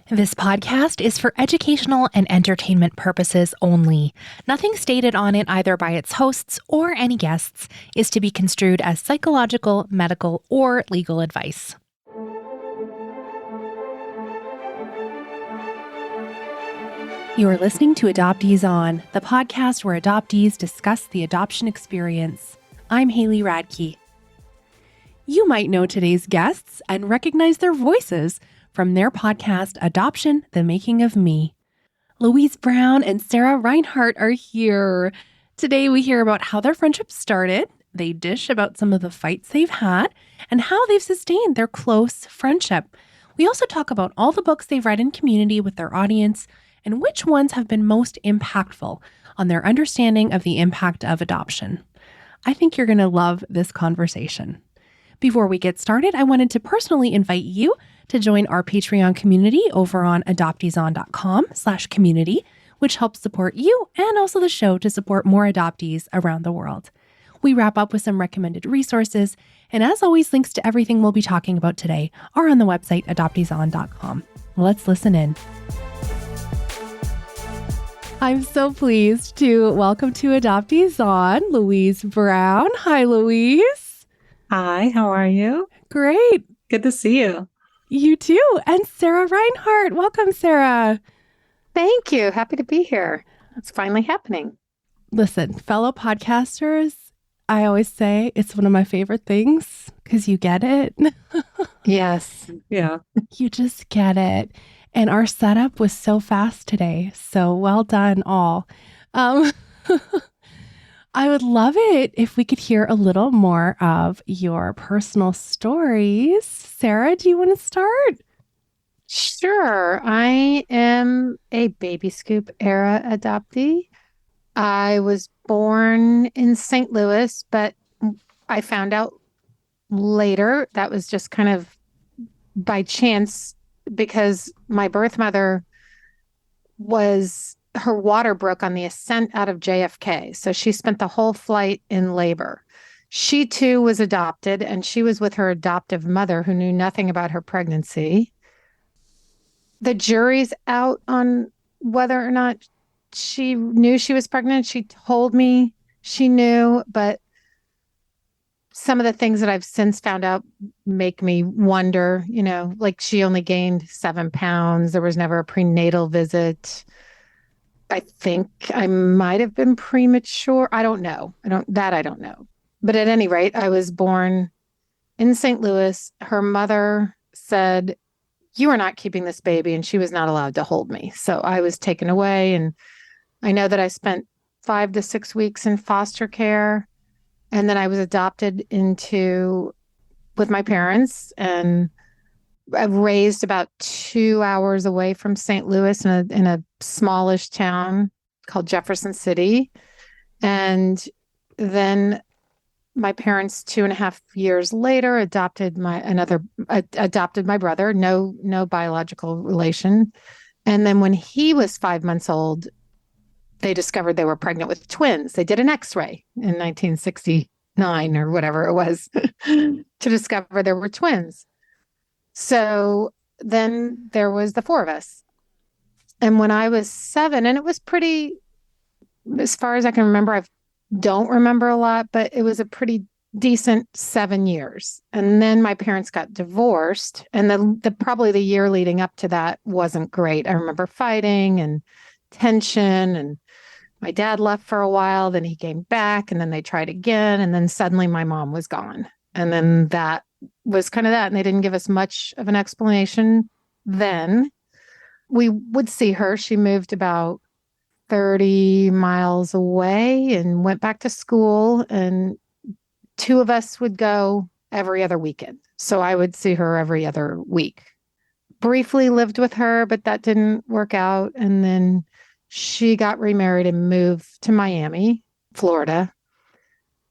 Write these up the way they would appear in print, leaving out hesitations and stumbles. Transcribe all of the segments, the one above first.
This podcast is for educational and entertainment purposes only. Nothing stated on it, either by its hosts or any guests, is to be construed as psychological, medical, or legal advice. You are listening to Adoptees On, the podcast where adoptees discuss the adoption experience. I'm Haley Radke. You might know today's guests and recognize their voices from their podcast, Adoption, The Making of Me. Louise Browne and Sarah Reinhardt are here. Today we hear about how their friendship started, they dish about some of the fights they've had, and how they've sustained their close friendship. We also talk about all the books they've read in community with their audience, and which ones have been most impactful on their understanding of the impact of adoption. I think you're going to love this conversation. Before we get started, I wanted to personally invite you to join our Patreon community over on adopteeson.com/community, which helps support you and also the show to support more adoptees around the world. We wrap up with some recommended resources, and as always, links to everything we'll be talking about today are on the website adopteeson.com. Let's listen in. I'm so pleased to welcome to Adoptees On, Louise Browne. Hi, Louise. Hi, how are you? Great. Good to see you. You too. And Sarah Reinhardt. Welcome, Sarah. Thank you. Happy to be here. It's finally happening. Listen, fellow podcasters, I always say it's one of my favorite things because you get it. Yes. Yeah. You just get it. And our setup was so fast today. So well done, all. I would love it if we could hear a little more of your personal stories. Sarah, do you want to start? Sure. I am a baby scoop era adoptee. I was born in St. Louis, but I found out later that was just kind of by chance because my birth mother her water broke on the ascent out of JFK. So she spent the whole flight in labor. She too was adopted, and she was with her adoptive mother who knew nothing about her pregnancy. The jury's out on whether or not she knew she was pregnant. She told me she knew, but some of the things that I've since found out make me wonder, like she only gained 7 pounds. There was never a prenatal visit. I think I might have been premature. I don't know. I don't know. But at any rate, I was born in St. Louis. Her mother said, "You are not keeping this baby," and she was not allowed to hold me. So I was taken away, and I know that I spent 5 to 6 weeks in foster care, and then I was adopted with my parents, and I raised about 2 hours away from St. Louis in a smallish town called Jefferson City. And then my parents 2.5 years later adopted my brother, no biological relation. And then when he was 5 months old, they discovered they were pregnant with twins. They did an X-ray in 1969 or whatever it was to discover there were twins. So then there was the 4 of us. And when I was 7, and it was pretty, as far as I can remember, I don't remember a lot, but it was a pretty decent 7 years. And then my parents got divorced. And probably the year leading up to that wasn't great. I remember fighting and tension, and my dad left for a while, then he came back, and then they tried again. And then suddenly my mom was gone. And then that was kind of that. And they didn't give us much of an explanation then. We would see her. She moved about 30 miles away and went back to school. And 2 of us would go every other weekend. So I would see her every other week. Briefly lived with her, but that didn't work out. And then she got remarried and moved to Miami, Florida.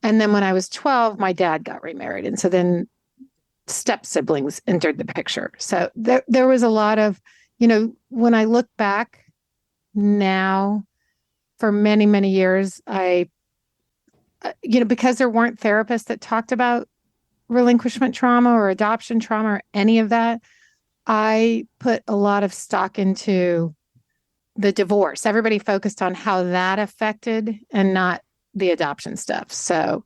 And then when I was 12, my dad got remarried. And so then step siblings entered the picture. So there was a lot of, when I look back now, for many, many years, because there weren't therapists that talked about relinquishment trauma or adoption trauma or any of that, I put a lot of stock into the divorce. Everybody focused on how that affected and not the adoption stuff. So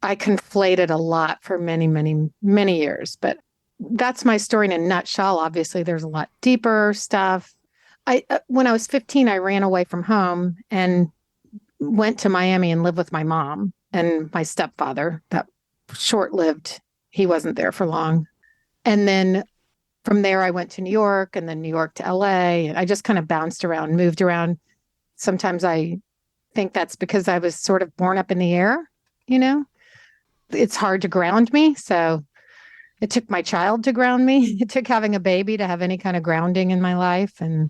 I conflated a lot for many, many, many years. But that's my story in a nutshell. Obviously, there's a lot deeper stuff. When I was 15, I ran away from home and went to Miami and lived with my mom and my stepfather. That short-lived. He wasn't there for long. And then from there, I went to New York and then New York to LA. And I just kind of bounced around, moved around. Sometimes I think that's because I was sort of born up in the air, you know? It's hard to ground me. So it took my child to ground me. It took having a baby to have any kind of grounding in my life. And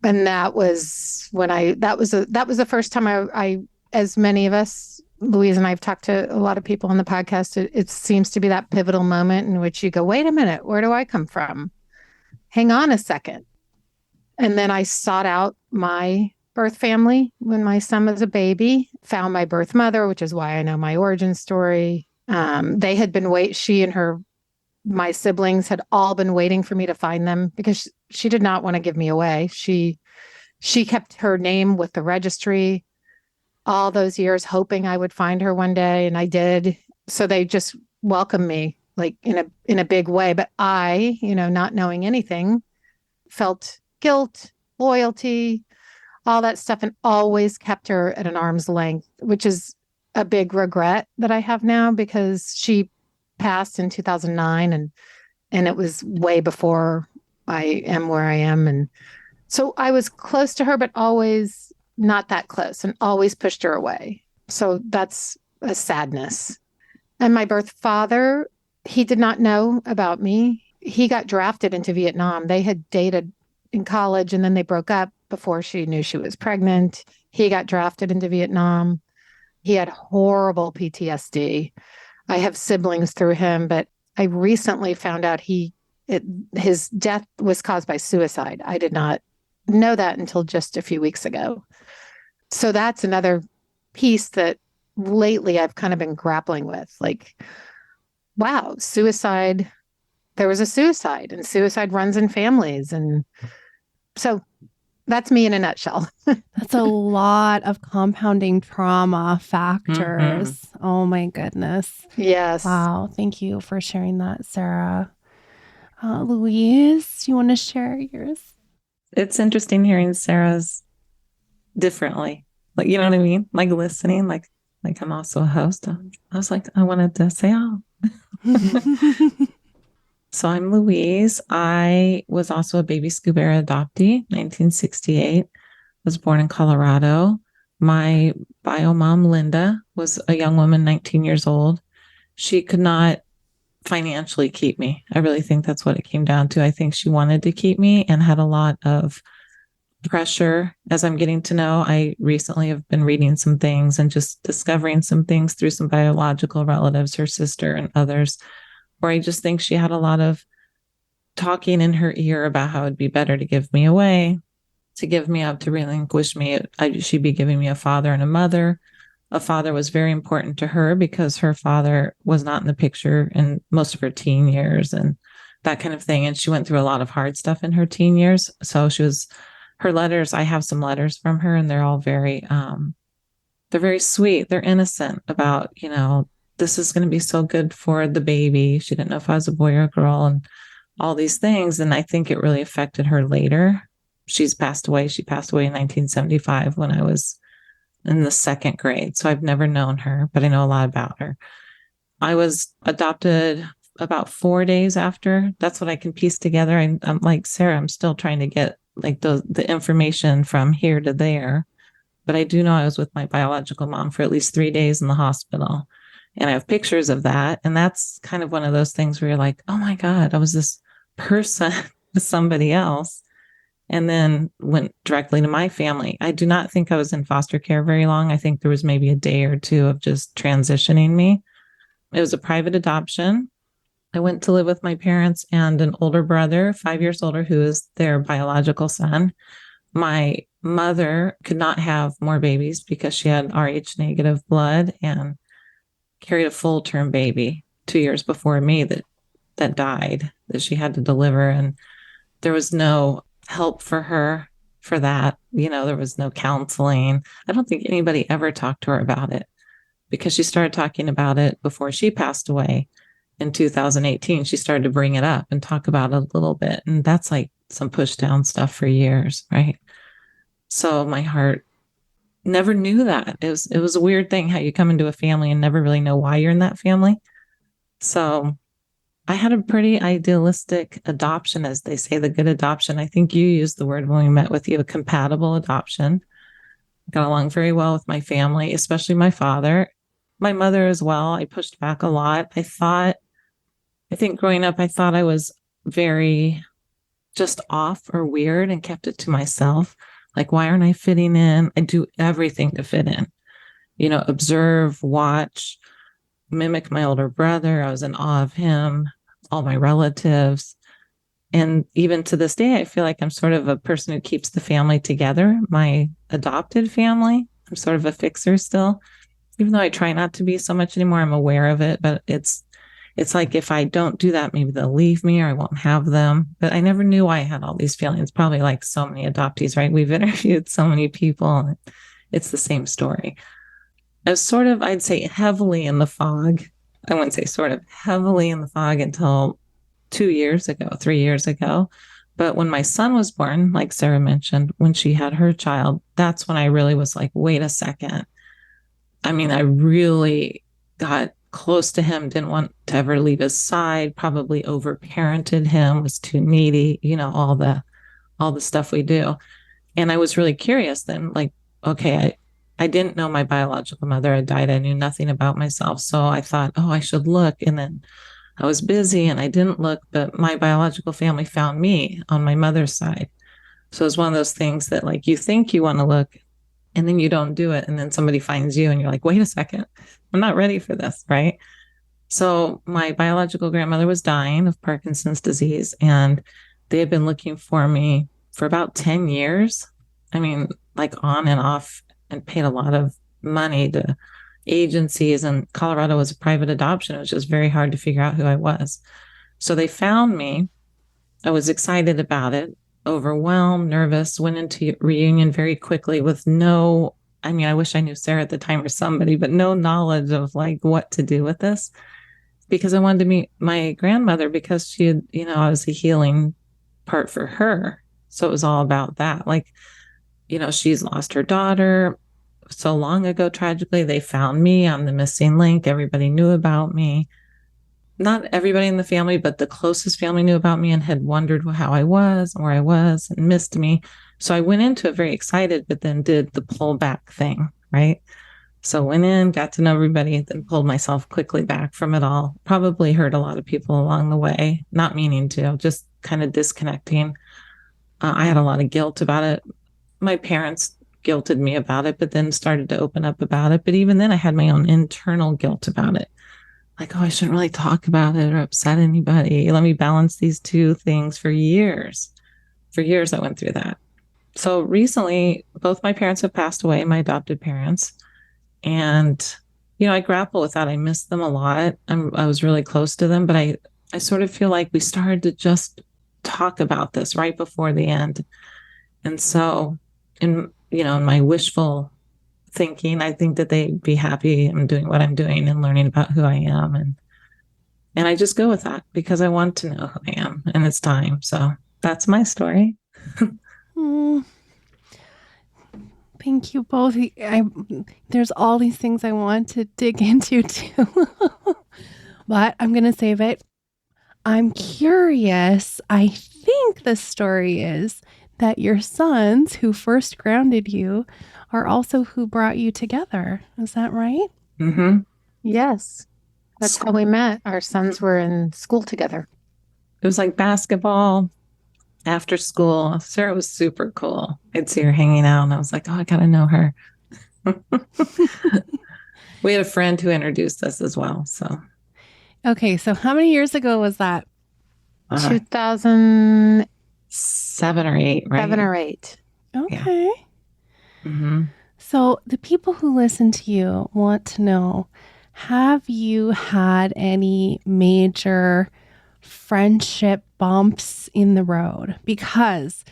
that was when that was the first time I, as many of us, Louise and I have talked to a lot of people on the podcast. It seems to be that pivotal moment in which you go, wait a minute, where do I come from? Hang on a second. And then I sought out my birth family when my son was a baby, found my birth mother, which is why I know my origin story. They had been she and my siblings had all been waiting for me to find them because she did not want to give me away. She kept her name with the registry all those years, hoping I would find her one day. And I did. So they just welcomed me like in a big way. But I, not knowing anything, felt guilt, loyalty, all that stuff, and always kept her at an arm's length, which is a big regret that I have now because she passed in 2009 and it was way before I am where I am. And so I was close to her, but always not that close and always pushed her away. So that's a sadness. And my birth father, he did not know about me. He got drafted into Vietnam. They had dated in college and then they broke up before she knew she was pregnant. He got drafted into Vietnam. He had horrible PTSD. I have siblings through him, but I recently found out his death was caused by suicide. I did not know that until just a few weeks ago. So that's another piece that lately I've kind of been grappling with. Like, wow, suicide, there was a suicide and suicide runs in families. And so that's me in a nutshell. That's a lot of compounding trauma factors. Mm-hmm. Oh my goodness. Yes. Wow. Thank you for sharing that, Sarah. Louise, you want to share yours? It's interesting hearing Sarah's differently. Like, you know what I mean? Like listening, like I'm also a host. I was like, I wanted to say, oh. So I'm Louise. I was also a baby scuba air adoptee, 1968. Was born in Colorado. My bio mom, Linda, was a young woman, 19 years old. She could not financially keep me. I really think that's what it came down to. I think she wanted to keep me and had a lot of pressure. As I'm getting to know, I recently have been reading some things and just discovering some things through some biological relatives, her sister and others, where I just think she had a lot of talking in her ear about how it'd be better to give me away, to give me up, to relinquish me. She'd be giving me a father and a mother. A father was very important to her because her father was not in the picture in most of her teen years and that kind of thing. And she went through a lot of hard stuff in her teen years. So her letters, I have some letters from her and they're all very sweet. They're innocent about, this is going to be so good for the baby. She didn't know if I was a boy or a girl and all these things. And I think it really affected her later. She's passed away. She passed away in 1975 when I was in the second grade. So I've never known her, but I know a lot about her. I was adopted about 4 days after. That's what I can piece together. I'm like, Sarah, I'm still trying to get like the information from here to there. But I do know I was with my biological mom for at least 3 days in the hospital. And I have pictures of that. And that's kind of one of those things where you're like, oh my God, I was this person with somebody else. And then went directly to my family. I do not think I was in foster care very long. I think there was maybe a day or two of just transitioning me. It was a private adoption. I went to live with my parents and an older brother, 5 years older, who is their biological son. My mother could not have more babies because she had Rh negative blood and carried a full-term baby 2 years before me that died. that she had to deliver. And there was no help for her for that. There was no counseling. I don't think anybody ever talked to her about it, because she started talking about it before she passed away in 2018. She started to bring it up and talk about it a little bit. And that's like some push down stuff for years, right? So my heart never knew that. It was a weird thing how you come into a family and never really know why you're in that family. So I had a pretty idealistic adoption, as they say, the good adoption. I think you used the word when we met with you, a compatible adoption. Got along very well with my family, especially my father, my mother as well. I pushed back a lot. I think growing up, I thought I was very just off or weird and kept it to myself. Like, why aren't I fitting in? I do everything to fit in, observe, watch, mimic my older brother. I was in awe of him, all my relatives. And even to this day, I feel like I'm sort of a person who keeps the family together, my adopted family. I'm sort of a fixer still, even though I try not to be so much anymore. I'm aware of it, but it's like if I don't do that, maybe they'll leave me or I won't have them. But I never knew why I had all these feelings, probably like so many adoptees, right? We've interviewed so many people, and it's the same story. I was sort of, I'd say, heavily in the fog. I wouldn't say sort of, heavily in the fog until 3 years ago. But when my son was born, like Sarah mentioned, when she had her child, that's when I really was like, wait a second. I mean, I really got close to him, didn't want to ever leave his side, probably overparented him, was too needy, all the stuff we do. And I was really curious then, like, okay, I didn't know my biological mother had died. I knew nothing about myself. So I thought, oh, I should look. And then I was busy and I didn't look, but my biological family found me on my mother's side. So it's one of those things that, like, you think you want to look and then you don't do it. And then somebody finds you and you're like, wait a second, I'm not ready for this, right? So my biological grandmother was dying of Parkinson's disease, and they had been looking for me for about 10 years. I mean, like on and off, and paid a lot of money to agencies, and Colorado was a private adoption. It was just very hard to figure out who I was. So they found me. I was excited about it, overwhelmed, nervous, went into reunion very quickly with I wish I knew Sarah at the time or somebody, but no knowledge of like what to do with this, because I wanted to meet my grandmother, because she had, I was a healing part for her. So it was all about that. Like, she's lost her daughter so long ago, tragically. They found me. I'm the missing link. Everybody knew about me. Not everybody in the family, but the closest family knew about me and had wondered how I was, where I was, and missed me. So I went into it very excited, but then did the pullback thing, right? So went in, got to know everybody, then pulled myself quickly back from it all. Probably hurt a lot of people along the way, not meaning to, just kind of disconnecting. I had a lot of guilt about it. My parents guilted me about it, but then started to open up about it. But even then I had my own internal guilt about it. Like, oh, I shouldn't really talk about it or upset anybody. Let me balance these two things for years. For years, I went through that. So recently, both my parents have passed away, my adopted parents. And, I grapple with that. I miss them a lot. I was really close to them, but I sort of feel like we started to just talk about this right before the end. And so in my wishful thinking, I think that they'd be happy I'm doing what I'm doing and learning about who I am. And I just go with that because I want to know who I am, and it's time. So that's my story. Thank you both. There's all these things I want to dig into too, but I'm going to save it. I'm curious. I think the story is that your sons who first grounded you are also who brought you together. Is that right? Mm-hmm. Yes. That's how we met. Our sons were in school together. It was like basketball after school. Sarah was super cool. I'd see her hanging out and I was like, oh, I got to know her. We had a friend who introduced us as well. So. Okay. So how many years ago was that? 2007 or 8, right? 7 or 8. Okay. Yeah. Mm-hmm. So the people who listen to you want to know, have you had any major friendship bumps in the road, because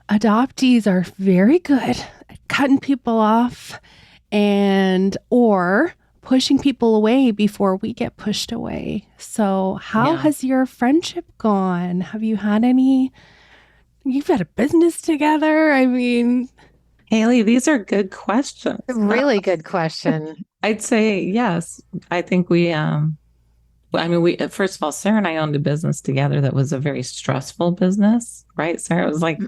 adoptees are very good at cutting people off or pushing people away before we get pushed away. So how has your friendship gone? Have you had you've had a business together? I mean, Haley, these are good questions. Really good question. I'd say yes. I think we first of all, Sarah and I owned a business together that was a very stressful business, right? Sarah, it was like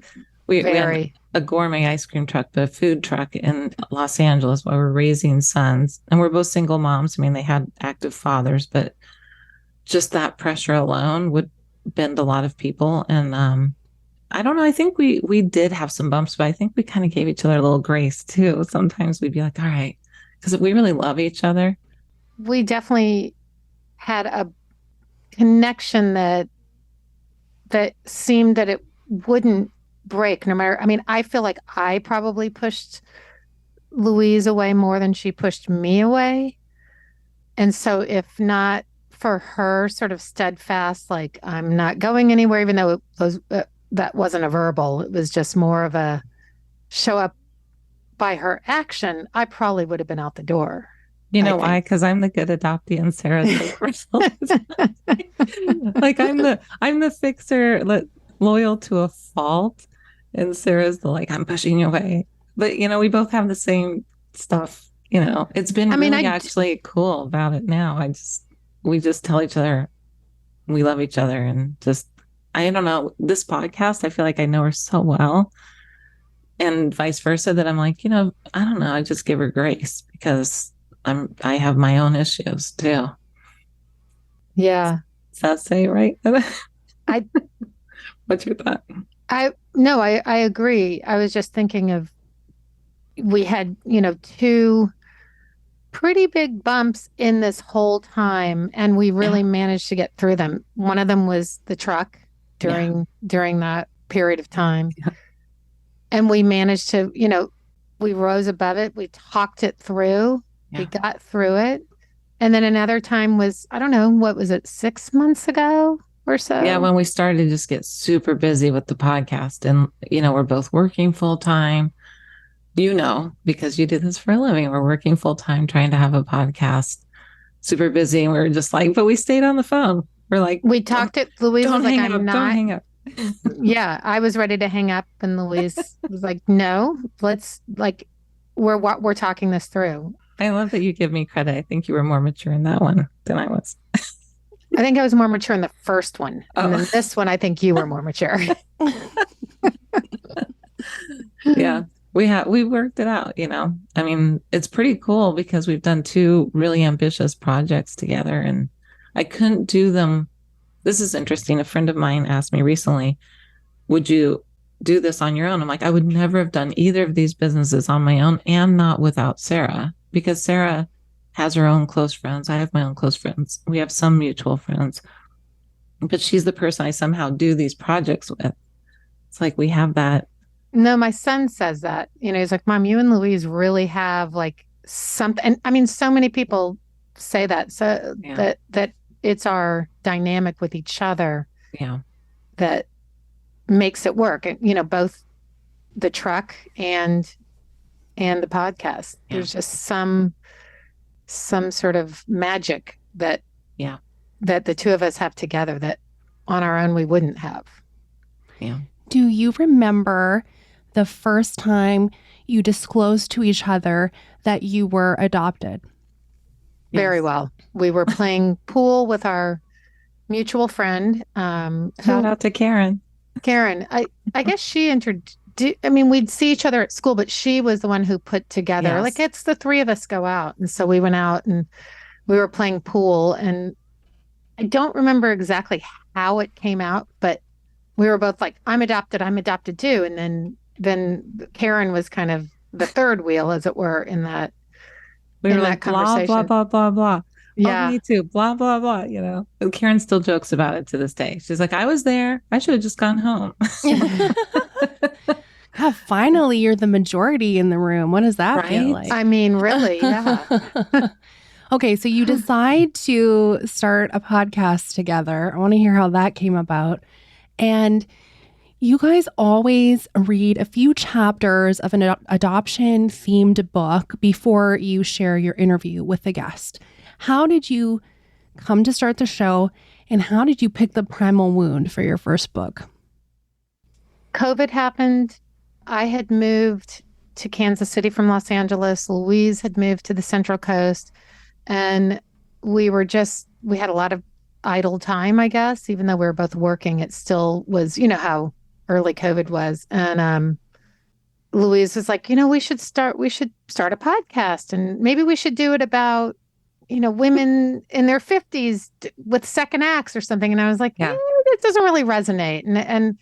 we had a gourmet ice cream truck, but a food truck in Los Angeles while we're raising sons. And we're both single moms. I mean, they had active fathers, but just that pressure alone would bend a lot of people. And I don't know. I think we did have some bumps, but I think we kind of gave each other a little grace too. Sometimes we'd be like, all right, because we really love each other. We definitely had a connection that seemed that it wouldn't break no matter. I mean, I feel like I probably pushed Louise away more than she pushed me away. And so if not for her sort of steadfast, like, I'm not going anywhere, even though it was, that wasn't a verbal, it was just more of a show up by her action, I probably would have been out the door. You know why? Because I'm the good adoptee and Sarah's the like I'm the fixer, loyal to a fault, and Sarah's the like, I'm pushing you away. But we both have the same stuff. It's been actually cool about it now. We just tell each other we love each other, and I don't know, this podcast, I feel like I know her so well, and vice versa, that I'm like, I don't know, I just give her grace because I have my own issues too. Yeah. Does that say right? What's your thought? I agree. I was just thinking of, we had, two pretty big bumps in this whole time, and we really managed to get through them. One of them was the truck during that period of time. Yeah. And we managed to, we rose above it. We talked it through. Yeah. We got through it. And then another time was, I don't know, what was it, 6 months ago or so? Yeah, when we started to just get super busy with the podcast, and, we're both working full time, because you do this for a living. We're working full time trying to have a podcast, super busy. And we were just like, but we stayed on the phone. We're like, we talked it. Louise was like, don't hang up. Yeah, I was ready to hang up, and Louise was like, no, let's, like, we're talking this through. I love that you give me credit. I think you were more mature in that one than I was. I think I was more mature in the first one. And then this one, I think you were more mature. Yeah, we worked it out, I mean, it's pretty cool because we've done 2 really ambitious projects together, and I couldn't do them. This is interesting. A friend of mine asked me recently, would you do this on your own? I'm like, I would never have done either of these businesses on my own, and not without Sarah, because Sarah has her own close friends. I have my own close friends. We have some mutual friends, but she's the person I somehow do these projects with. It's like we have that. No, my son says that, he's like, Mom, you and Louise really have like something. And I mean, so many people say that, so that it's our dynamic with each other. Yeah. That makes it work. And, both the truck and the podcast. Yeah. There's just some sort of magic that the two of us have together that on our own we wouldn't have. Yeah. Do you remember the first time you disclosed to each other that you were adopted? Very well. We were playing pool with our mutual friend. Shout out to Karen. Karen, I guess she we'd see each other at school, but she was the one who put together, like, it's the 3 of us go out. And so we went out and we were playing pool, and I don't remember exactly how it came out, but we were both like, I'm adopted too. And then Karen was kind of the third wheel, as it were, in that. We were like, blah, blah, blah, blah, blah. Yeah. Oh, me too. Blah, blah, blah. And Karen still jokes about it to this day. She's like, I was there. I should have just gone home. God, finally, you're the majority in the room. What does that feel like? I mean, really, yeah. Okay, so you decide to start a podcast together. I want to hear how that came about. And you guys always read a few chapters of an adoption themed book before you share your interview with the guest. How did you come to start the show, and how did you pick the primal wound for your first book? COVID happened. I had moved to Kansas City from Los Angeles. Louise had moved to the Central Coast. And we had a lot of idle time, I guess, even though we were both working, it still was, how early COVID was. And Louise was like, we should start a podcast, and maybe we should do it about, women in their 50s with second acts or something. And I was like, it doesn't really resonate. And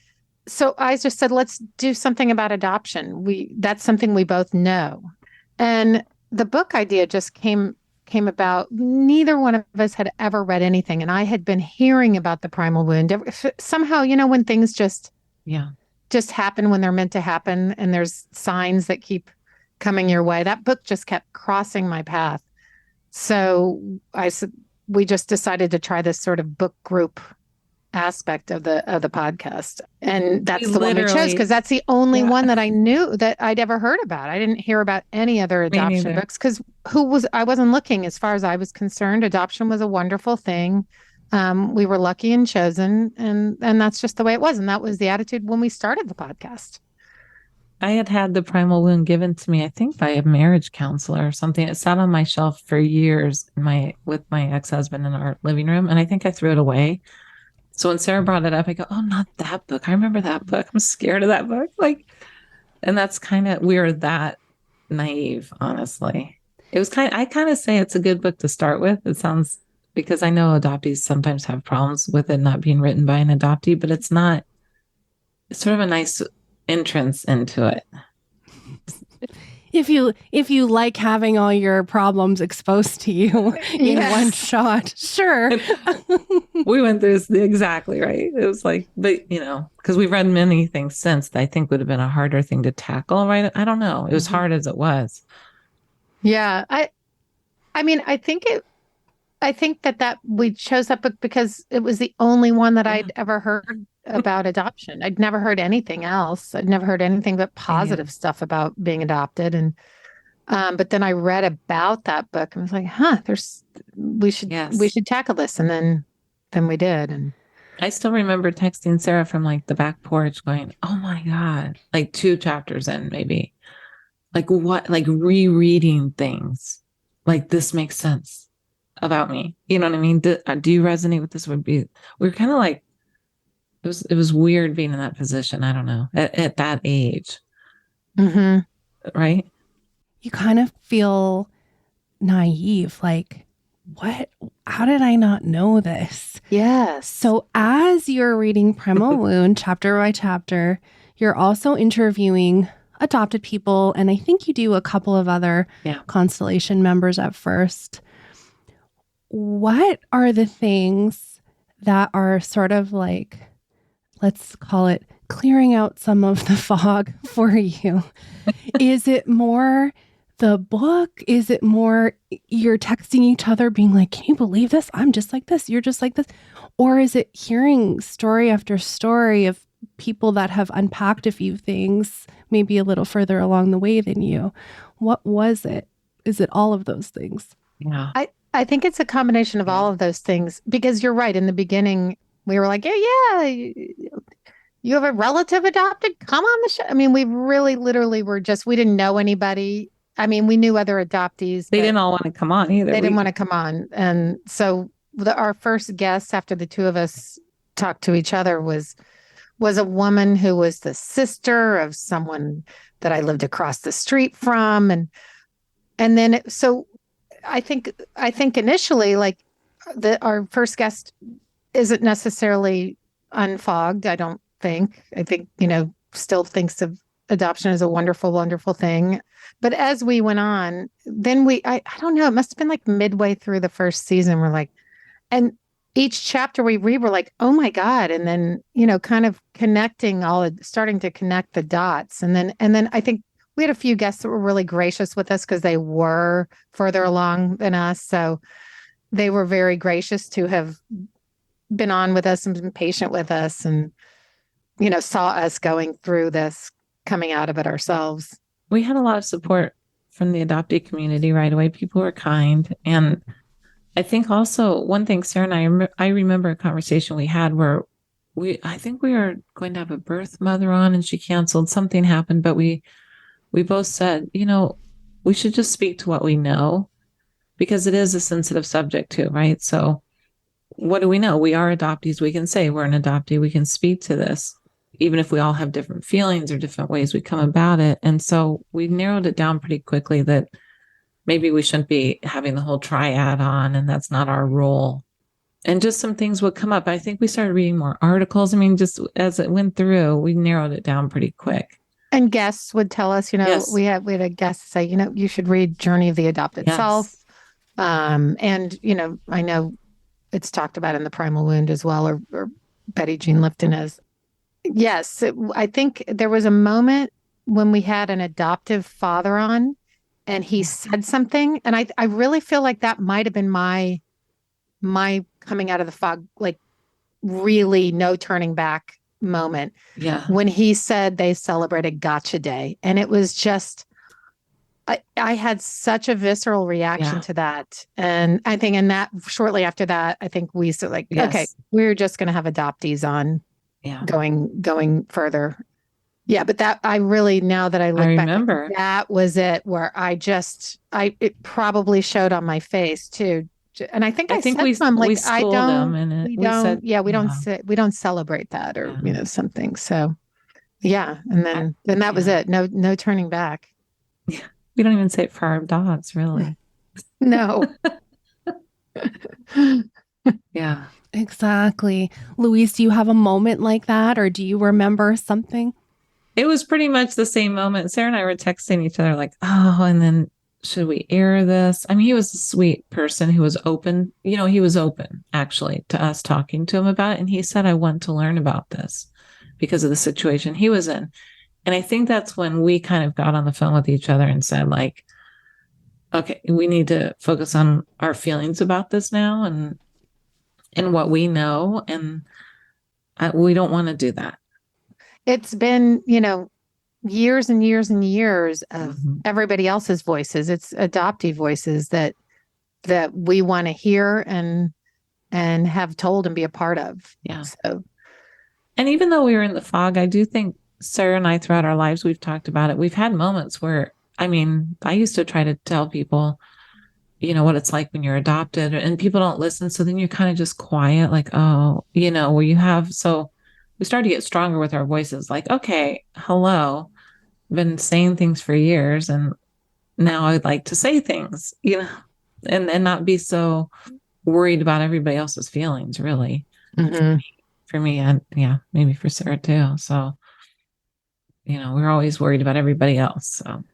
so I just said, let's do something about adoption. That's something we both know. And the book idea just came about. Neither one of us had ever read anything. And I had been hearing about the primal wound. Somehow, when things just happen when they're meant to happen, and there's signs that keep coming your way. That book just kept crossing my path. So we just decided to try this sort of book group aspect of the podcast, and that's the one we chose because that's the only one that I knew that I'd ever heard about. I didn't hear about any other adoption books because I wasn't looking. As far as I was concerned, adoption was a wonderful thing. We were lucky and chosen, and that's just the way it was. And that was the attitude when we started the podcast. I had the primal wound given to me, I think, by a marriage counselor or something. It sat on my shelf for years with my ex-husband in our living room, and I think I threw it away. So when Sarah brought it up, I go, oh, not that book. I remember that book. I'm scared of that book. And that's we were that naive, honestly. It was I kind of say it's a good book to start with. It sounds, because I know adoptees sometimes have problems with it not being written by an adoptee, but it's not. It's sort of a nice entrance into it. If you like having all your problems exposed to you in one shot, sure. We went through exactly right. It was but because we've read many things since that I think would have been a harder thing to tackle, right? I don't know. It was hard as it was. Yeah. I mean, I think that we chose that book because it was the only one that I'd ever heard about adoption. I'd never heard anything else. I'd never heard anything but positive stuff about being adopted. And but then I read about that book and was like, we should tackle this. And then we did. And I still remember texting Sarah from the back porch going, oh my God, 2 chapters in, maybe. What, rereading things. This makes sense about me. You know what I mean? Do you resonate with this? We're kind of it was weird being in that position. I don't know, at that age. Mm-hmm. Right? You kind of feel naive. What? How did I not know this? Yes. So as you're reading Primal Wound chapter by chapter, you're also interviewing adopted people. And I think you do a couple of other Constellation members at first. What are the things that are sort of let's call it clearing out some of the fog for you? Is it more the book? Is it more you're texting each other being like, can you believe this? I'm just like this. You're just like this. Or is it hearing story after story of people that have unpacked a few things, maybe a little further along the way than you? What was it? Is it all of those things? Yeah. I think it's a combination of all of those things, because you're right. In the beginning, we were like, you have a relative adopted? Come on the show. I mean, we really literally we didn't know anybody. I mean, we knew other adoptees. They didn't all want to come on either. They didn't want to come on. And so our first guest after the two of us talked to each other was a woman who was the sister of someone that I lived across the street from. And then, so I think initially, our first guest isn't necessarily unfogged. I don't think. I think, still thinks of adoption as a wonderful, wonderful thing. But as we went on, then I don't know, it must have been midway through the first season. And each chapter we read, we're like, oh my God. And then, kind of starting to connect the dots. And then I think we had a few guests that were really gracious with us because they were further along than us. So they were very gracious to have been on with us and been patient with us and, saw us going through this, coming out of it ourselves. We had a lot of support from the adoptee community right away. People were kind. And I think also one thing, Sarah and I remember a conversation we had where I think we were going to have a birth mother on and she canceled. Something happened, but we both said, we should just speak to what we know because it is a sensitive subject too, right? So what do we know? We are adoptees. We can say we're an adoptee. We can speak to this, even if we all have different feelings or different ways we come about it. And so we narrowed it down pretty quickly that maybe we shouldn't be having the whole triad on, and that's not our role. And just some things would come up. I think we started reading more articles. I mean, just as it went through, we narrowed it down pretty quick. And guests would tell us, Yes. we had a guest say, you should read Journey of the Adopted Yes. Self. And, I know it's talked about in the Primal Wound as well, or Betty Jean Lifton is. Yes, I think there was a moment when we had an adoptive father on and he said something. And I really feel like that might have been my coming out of the fog, like really no turning back moment. Yeah. When he said they celebrated Gotcha Day. And it was just, I had such a visceral reaction to that. And I think shortly after that, I think we said like, Yes. okay, we're just going to have adoptees on going further. Yeah. But that I really, now that I look back, remember that was it where it probably showed on my face too. And I think said we something like, I don't, and we don't celebrate that or, something. So yeah. And then that was it. No turning back. Yeah. We don't even say it for our dogs, really. No. Yeah. Exactly. Louise, do you have a moment like that, or do you remember something? It was pretty much the same moment. Sarah and I were texting each other like, oh, and then should we air this? I mean, he was a sweet person who was open. He was open actually to us talking to him about it. And he said, I want to learn about this because of the situation he was in. And I think that's when we kind of got on the phone with each other and said like, okay, we need to focus on our feelings about this now and what we know. And we don't want to do that. It's been, years and years and years of everybody else's voices. It's adoptee voices that we want to hear and have told and be a part of. Yeah. So, and even though we were in the fog, I do think Sarah and I throughout our lives, we've talked about it. We've had moments where, I used to try to tell people, what it's like when you're adopted and people don't listen. So then you're kind of just quiet, like, oh, where you have, so we started to get stronger with our voices. Like, okay, hello, been saying things for years. And now I'd like to say things, and not be so worried about everybody else's feelings, really. For me, and maybe for Sarah too. So, we're always worried about everybody else. So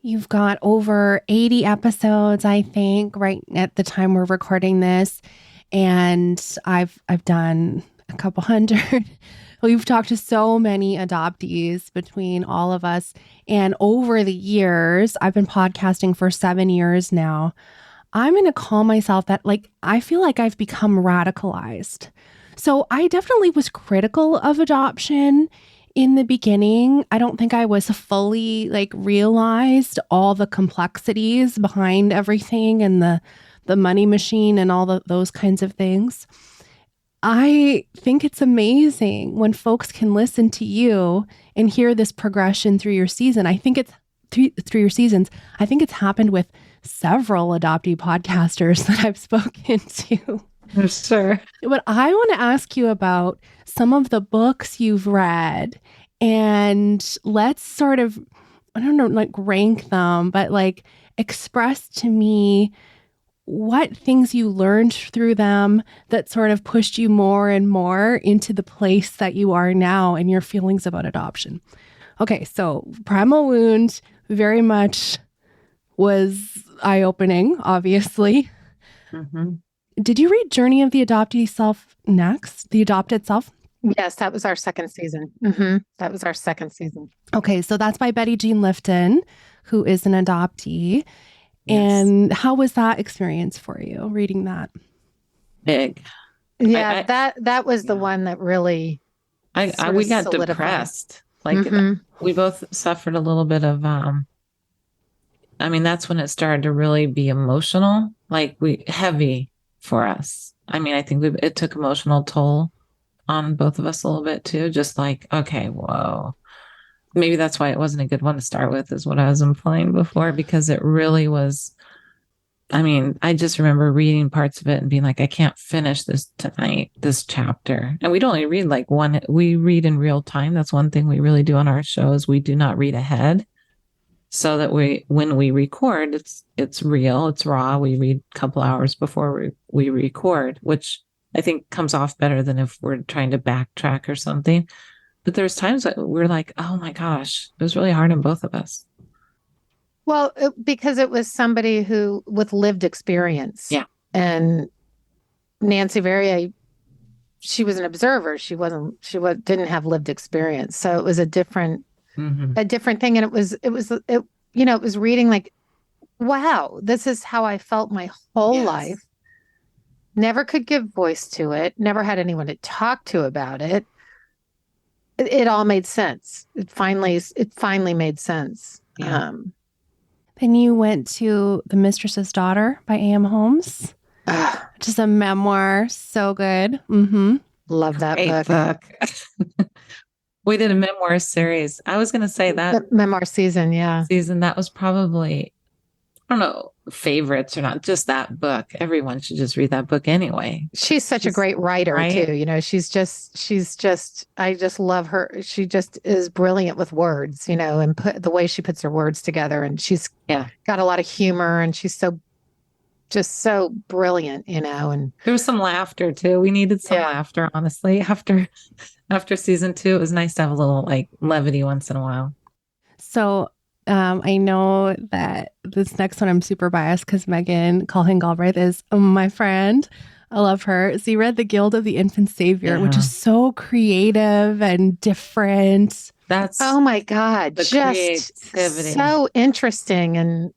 you've got over 80 episodes, I think, right at the time we're recording this. And I've done a couple hundred. We've talked to so many adoptees between all of us. And over the years, I've been podcasting for 7 years now. I'm going to call myself that, I feel like I've become radicalized. So I definitely was critical of adoption in the beginning. I don't think I was fully realized all the complexities behind everything and the money machine and all those kinds of things. I think it's amazing when folks can listen to you and hear this progression through your season. I think it's through your seasons. I think it's happened with several adoptee podcasters that I've spoken to. Sure. But I want to ask you about some of the books you've read, and let's sort of, I don't know, rank them, but express to me what things you learned through them that sort of pushed you more and more into the place that you are now and your feelings about adoption. Okay, so Primal Wound very much was eye-opening, obviously. Did you read Journey of the Adoptee Self next? The Adopted Self? Yes, that was our second season. That was our second season. Okay, so that's by Betty Jean Lifton, who is an adoptee. Yes. And how was that experience for you, reading that? Big. Yeah, that was the one that really we got solidified. Depressed. Like we both suffered a little bit of that's when it started to really be emotional, like heavy for us. I think it took emotional toll on both of us a little bit too. Just like, okay, whoa. Maybe that's why it wasn't a good one to start with, is what I was implying before, because it really was. I just remember reading parts of it and being like, I can't finish this tonight, this chapter. And we'd only read like one. We read in real time. That's one thing we really do on our shows. We do not read ahead, so that when we record, it's real, it's raw. We read a couple hours before we record, which I think comes off better than if we're trying to backtrack or something. But there's times that we're like, oh my gosh, it was really hard on both of us. Well, because it was somebody who with lived experience. Yeah. And Nancy Verrier, she was an observer. She didn't have lived experience. So it was a different thing. And it was reading like, wow, this is how I felt my whole life. Never could give voice to it. Never had anyone to talk to about it. It all made sense. It finally made sense. Yeah. Then you went to The Mistress's Daughter by A.M. Holmes, which is a memoir. So good. Love that book. We did a memoir series. I was going to say that. The memoir season, yeah. That was probably, I don't know, favorites or not, just that book. Everyone should just read that book anyway. She's a great writer too. She's just, I just love her. She just is brilliant with words, and the way she puts her words together, and she's got a lot of humor, and she's so brilliant, and there was some laughter too. We needed some laughter, honestly. After season 2, it was nice to have a little like levity once in a while. So I know that this next one I'm super biased because Megan Colhin Galbraith is my friend. I love her. So you read The Guild of the Infant Savior, which is so creative and different. Oh my God, just creativity. So interesting. And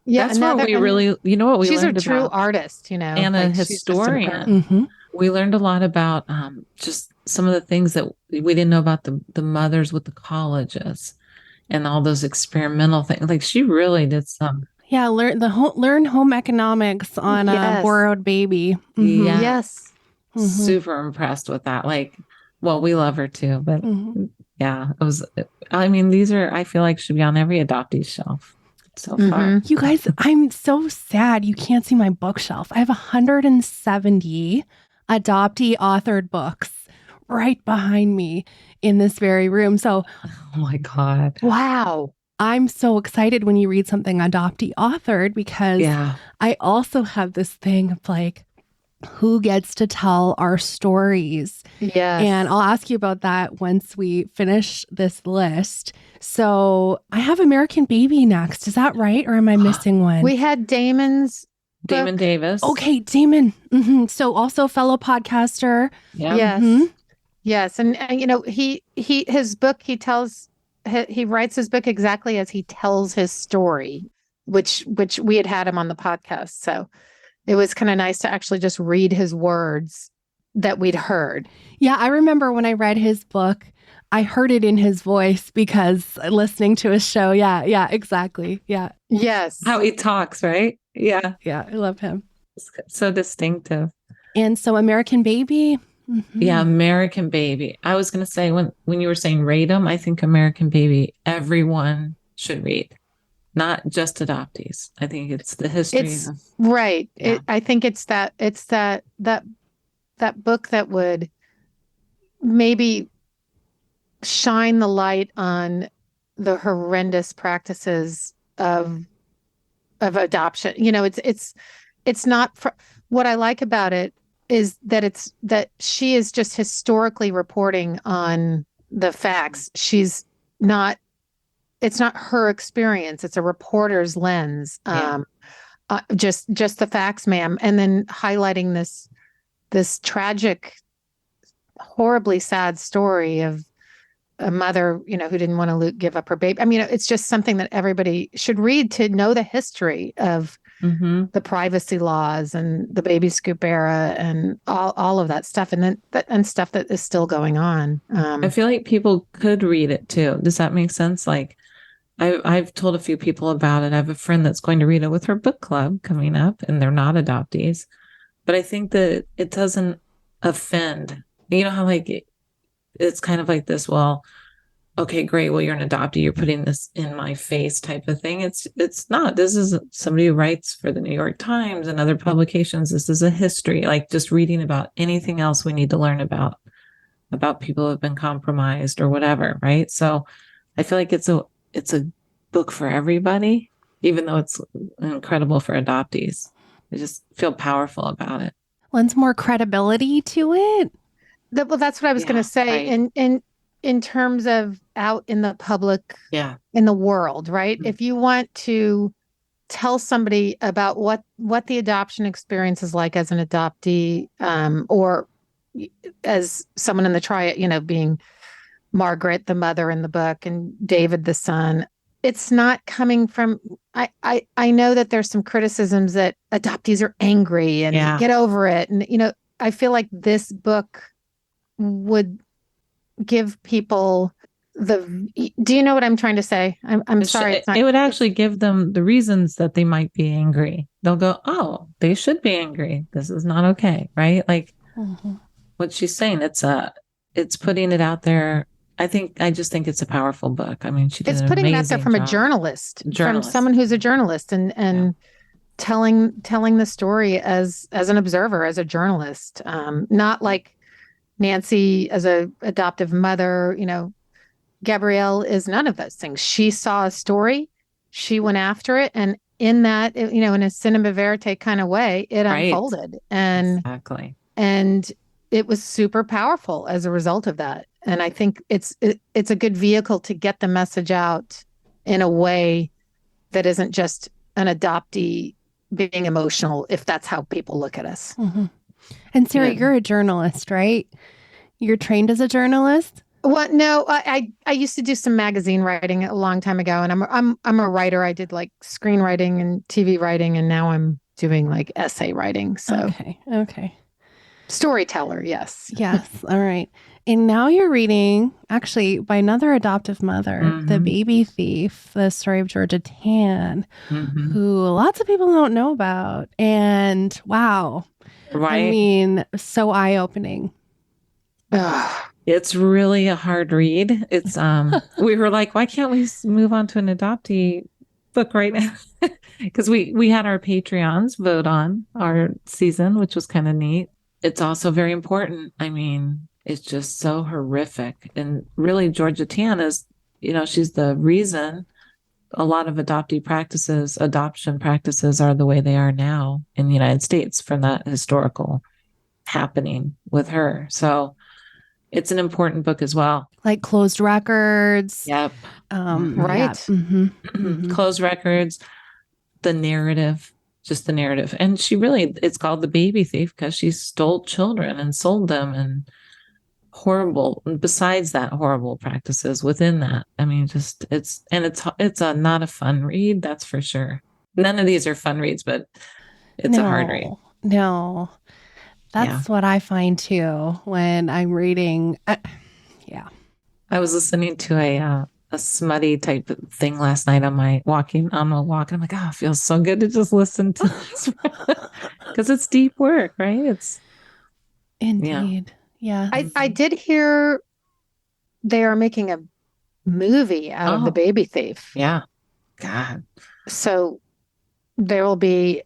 that's where we really, we learned about. She's a true artist, and a historian. We learned a lot about just some of the things that we didn't know about the mothers with the colleges. And all those experimental things. Like she really did some. Yeah, learn home economics on a borrowed baby. Yeah. Yes. Super impressed with that. Like, well, we love her too, but yeah, it was. These are. I feel like should be on every adoptee shelf so far. You guys, I'm so sad you can't see my bookshelf. I have 170 adoptee authored books right behind me in this very room. So, oh my God. Wow. I'm so excited when you read something adoptee authored because I also have this thing of like, who gets to tell our stories? Yeah. And I'll ask you about that once we finish this list. So I have American Baby next. Is that right? Or am I missing one? We had Damon Davis. Okay, Damon. So also fellow podcaster. Yeah. Yes. Yes. And his book, he writes his book exactly as he tells his story, which we had him on the podcast. So it was kind of nice to actually just read his words that we'd heard. Yeah. I remember when I read his book, I heard it in his voice because listening to his show. Yeah. Yeah, exactly. Yeah. Yes. How he talks, right? Yeah. Yeah. I love him. It's so distinctive. And so American Baby. Yeah, American Baby. I was going to say when you were saying rate them, I think American Baby, everyone should read, not just adoptees. I think it's the history. Right. Yeah. I think it's that book that would maybe shine the light on the horrendous practices of adoption. It's not what I like about it is that she is just historically reporting on the facts. It's not her experience. It's a reporter's lens. Just the facts, ma'am. And then highlighting this tragic, horribly sad story of a mother, who didn't want to give up her baby. I mean, it's just something that everybody should read to know the history of the privacy laws and the baby scoop era and all of that stuff, and then stuff that is still going on. I feel like people could read it too. Does that make sense? Like, I've told a few people about it. I have a friend that's going to read it with her book club coming up, and they're not adoptees. But I think that it doesn't offend. You know how like it's kind of like this, well, okay, great. Well, you're an adoptee. You're putting this in my face type of thing. It's not. This is somebody who writes for the New York Times and other publications. This is a history, like just reading about anything else we need to learn about people who have been compromised or whatever, right? So I feel like it's a book for everybody, even though it's incredible for adoptees. I just feel powerful about it. Lends more credibility to it. Well, that's what I was going to say. Right. In terms of out in the public, in the world, right? Mm-hmm. If you want to tell somebody about what the adoption experience is like as an adoptee, or as someone in the triad, being Margaret, the mother in the book, and David, the son, it's not coming from, I know that there's some criticisms that adoptees are angry and get over it. And, I feel like this book would give people do you know what I'm trying to say? I'm sorry. It would actually give them the reasons that they might be angry. They'll go, oh, they should be angry. This is not okay. Right. Like what she's saying, it's putting it out there. I just think it's a powerful book. I mean, it's putting it out there from a journalist, from someone who's a journalist and telling the story as an observer, as a journalist, not like Nancy as a adoptive mother. Gabrielle is none of those things. She saw a story, she went after it, and in that, in a cinema verite kind of way, it unfolded, and exactly, and it was super powerful as a result of that. And I think it's a good vehicle to get the message out in a way that isn't just an adoptee being emotional, if that's how people look at us. Mm-hmm. And Sarah, you're a journalist, right? You're trained as a journalist? Well, no, I used to do some magazine writing a long time ago, and I'm a writer. I did like screenwriting and TV writing, and now I'm doing like essay writing. So okay. Storyteller, yes. Yes. All right. And now you're reading, actually, by another adoptive mother, The Baby Thief, the story of Georgia Tan, who lots of people don't know about. And wow. Right. I mean, so eye-opening. It's really a hard read. It's we were like, why can't we move on to an adoptee book right now? Because we had our Patreons vote on our season, which was kind of neat. It's also very important. I mean, it's just so horrific. And really, Georgia Tan is, she's the reason a lot of adoption practices are the way they are now in the United States from that historical happening with her. So it's an important book as well. Like closed records. Yep. Right. Yeah. Mm-hmm. Closed records, the narrative. Just the narrative. And it's called The Baby Thief because she stole children and sold them, and besides that, horrible practices within that. I mean, it's not a fun read. That's for sure. None of these are fun reads, but it's a hard read. No, that's what I find too when I'm reading. I was listening to a smutty type of thing last night on my walk. And I'm like, it feels so good to just listen to this because it's deep work, right? It's indeed. Yeah. I did hear they are making a movie out of The Baby Thief. Yeah. God. So there will be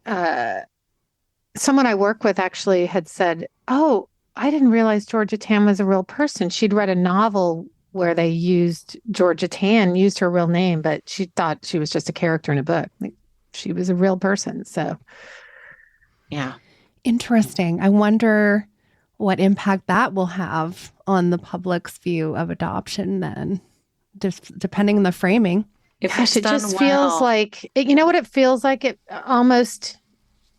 someone I work with actually had said, oh, I didn't realize Georgia Tan was a real person. She'd read a novel where they used Georgia Tan, used her real name, but she thought she was just a character in a book. Like, she was a real person. So, yeah. Interesting. I wonder what impact that will have on the public's view of adoption then, just depending on the framing. Gosh, it just feels like, you know what it feels like? It almost,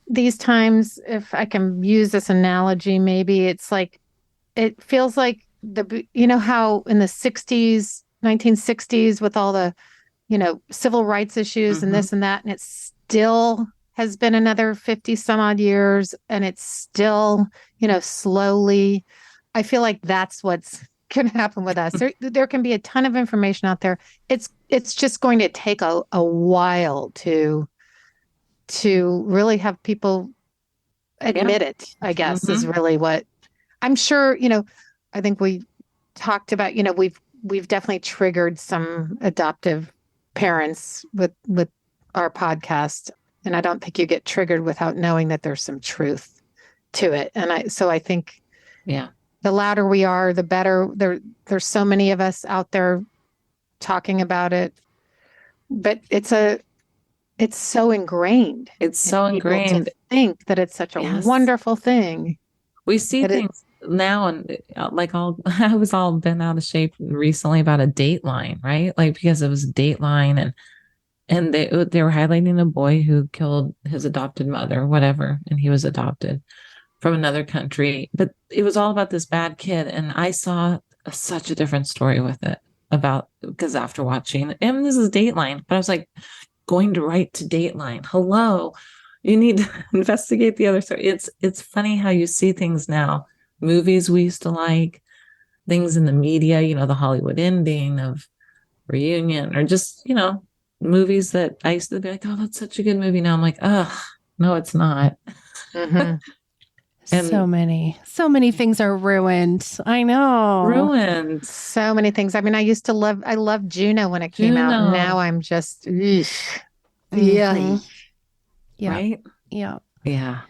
these times, if I can use this analogy, maybe it's like it feels like how in the 60s, 1960s with all the, civil rights issues and Mm-hmm. this and that, and it still has been another 50 some odd years, and it's still, slowly. I feel like that's what's going to happen with us. There can be a ton of information out there. It's just going to take a while to really have people admit it, I guess, is Mm-hmm. really what I'm sure, I think we talked about, we've definitely triggered some adoptive parents with our podcast. And I don't think you get triggered without knowing that there's some truth to it. And I think Yeah. the louder we are, the better. There's so many of us out there talking about it, but it's so ingrained It's in so people to ingrained. think that it's such a Yes. wonderful thing. We see That things now, and I was all bent out of shape recently about a Dateline, right? Like, because it was a Dateline, and they were highlighting a boy who killed his adopted mother, whatever, and he was adopted from another country. But it was all about this bad kid, and I saw such a different story with it because after watching, and this is Dateline, but I was like, going to write to Dateline. Hello, you need to investigate the other story. It's funny how you see things now. Movies we used to like, things in the media, the Hollywood ending of Reunion, or just, movies that I used to be like, oh, that's such a good movie. Now I'm like, ugh, no, it's not. Mhm. So many things are ruined. I know. Ruined. So many things. I mean, I loved Juno when it came out. And now Juno. I'm just, eesh. Mhm. Yeah. Right? Yeah. Yeah.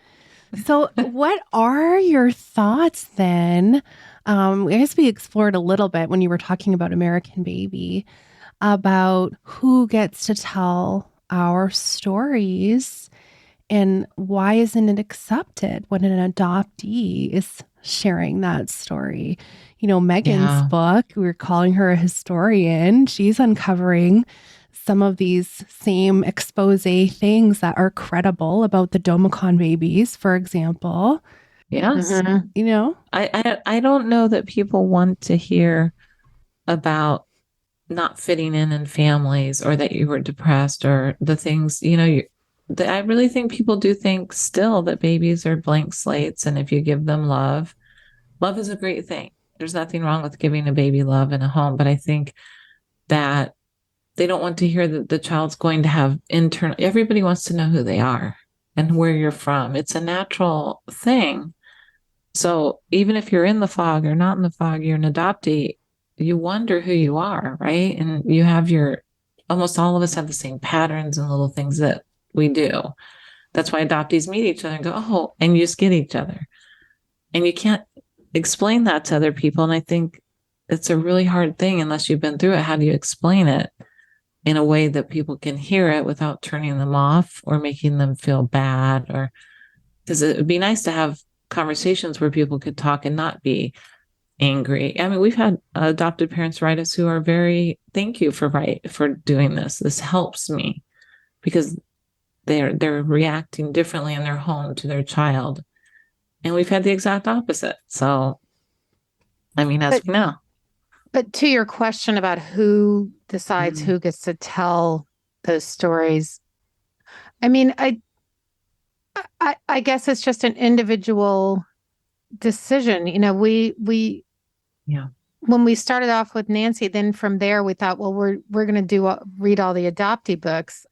So, what are your thoughts then? I guess we explored a little bit when you were talking about American Baby about who gets to tell our stories and why isn't it accepted when an adoptee is sharing that story? Megan's Yeah. book, we were calling her a historian. She's uncovering some of these same expose things that are credible about the Domicon babies, for example. Yes. Mhm. I don't know that people want to hear about not fitting in families, or that you were depressed, or the things, I really think people do think still that babies are blank slates. And if you give them love, love is a great thing. There's nothing wrong with giving a baby love in a home. But I think that they don't want to hear that the child's going to have everybody wants to know who they are and where you're from. It's a natural thing. So even if you're in the fog or not in the fog, you're an adoptee, you wonder who you are, right? And you have almost all of us have the same patterns and little things that we do. That's why adoptees meet each other and go, oh, and you just get each other. And you can't explain that to other people. And I think it's a really hard thing unless you've been through it. How do you explain it in a way that people can hear it without turning them off or making them feel bad? Or because it would be nice to have conversations where people could talk and not be angry. I mean, we've had adopted parents write us who are thank you for doing this. This helps me, because they're reacting differently in their home to their child. And we've had the exact opposite. So, I mean, as we know. But to your question about who decides who gets to tell those stories, I mean, I guess it's just an individual decision. We Yeah. When we started off with Nancy, then from there we thought, well, we're going to read all the adoptee books,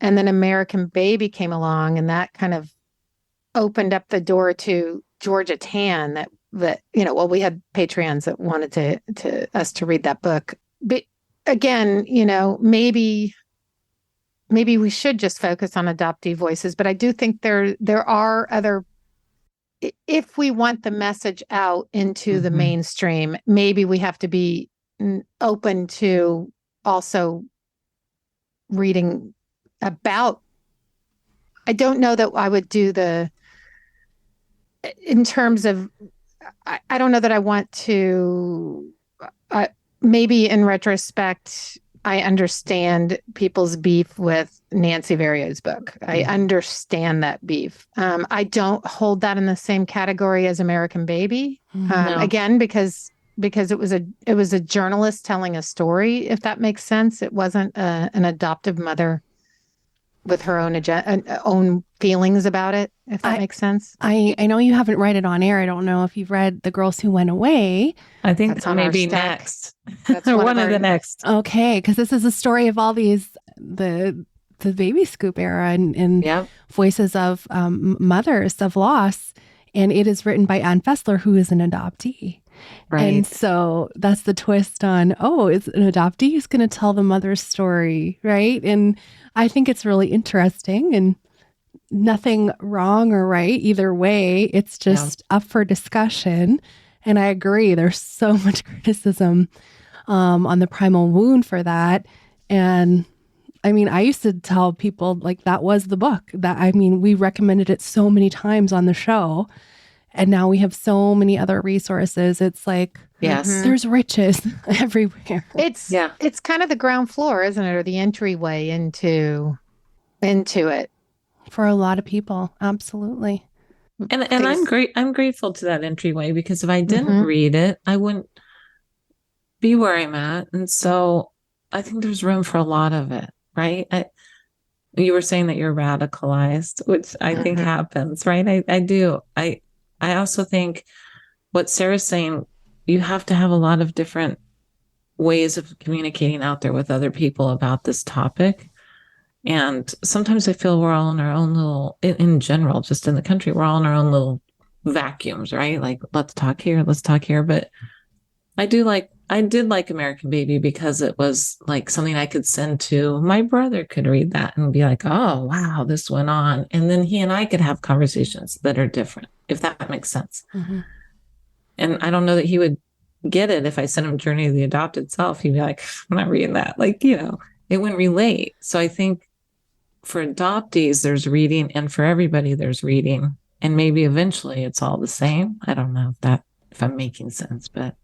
and then American Baby came along, and that kind of opened up the door to Georgia Tan. That we had Patreons that wanted to us to read that book. But again, maybe we should just focus on adoptee voices. But I do think there are other. If we want the message out into the mainstream, maybe we have to be open to also reading about. I don't know that I would do in terms of, I don't know that I want to, maybe in retrospect, I understand people's beef with Nancy Verrier's book. I understand that beef. I don't hold that in the same category as American Baby. No. Again, because it was a journalist telling a story, if that makes sense. It wasn't an adoptive mother with her own feelings about it, if that makes sense. I know you haven't read it on air. I don't know if you've read The Girls Who Went Away. I think That's on maybe our stack. next. That's or one one of of the our- next. Okay, because this is a story of all these the baby scoop era and Yep. voices of mothers of loss, and it is written by Ann Fessler, who is an adoptee. Right. And so that's the twist on, it's an adoptee who's going to tell the mother's story, right? And I think it's really interesting and nothing wrong or right either way. It's just up for discussion. And I agree, there's so much criticism on the primal wound for that. And I mean, I used to tell people like that was the book we recommended it so many times on the show. And now we have so many other resources. It's like, Yes. there's riches everywhere. It's kind of the ground floor, isn't it? Or the entryway into it. For a lot of people. Absolutely. And I'm grateful to that entryway, because if I didn't read it, I wouldn't be where I'm at. And so I think there's room for a lot of it, right? You were saying that you're radicalized, which I think happens, right? I do. I also think what Sarah's saying, you have to have a lot of different ways of communicating out there with other people about this topic. And sometimes I feel we're all in our own little, in general, just in the country, we're all in our own little vacuums, right? Like, let's talk here. But I did like American Baby because it was like something I could send to my brother, could read that and be like, oh, wow, this went on. And then he and I could have conversations that are different, if that makes sense. Mm-hmm. And I don't know that he would get it if I sent him Journey of the Adopted Self. He'd be like, I'm not reading that. Like, it wouldn't relate. So I think for adoptees, there's reading, and for everybody, there's reading. And maybe eventually it's all the same. I don't know if I'm making sense, but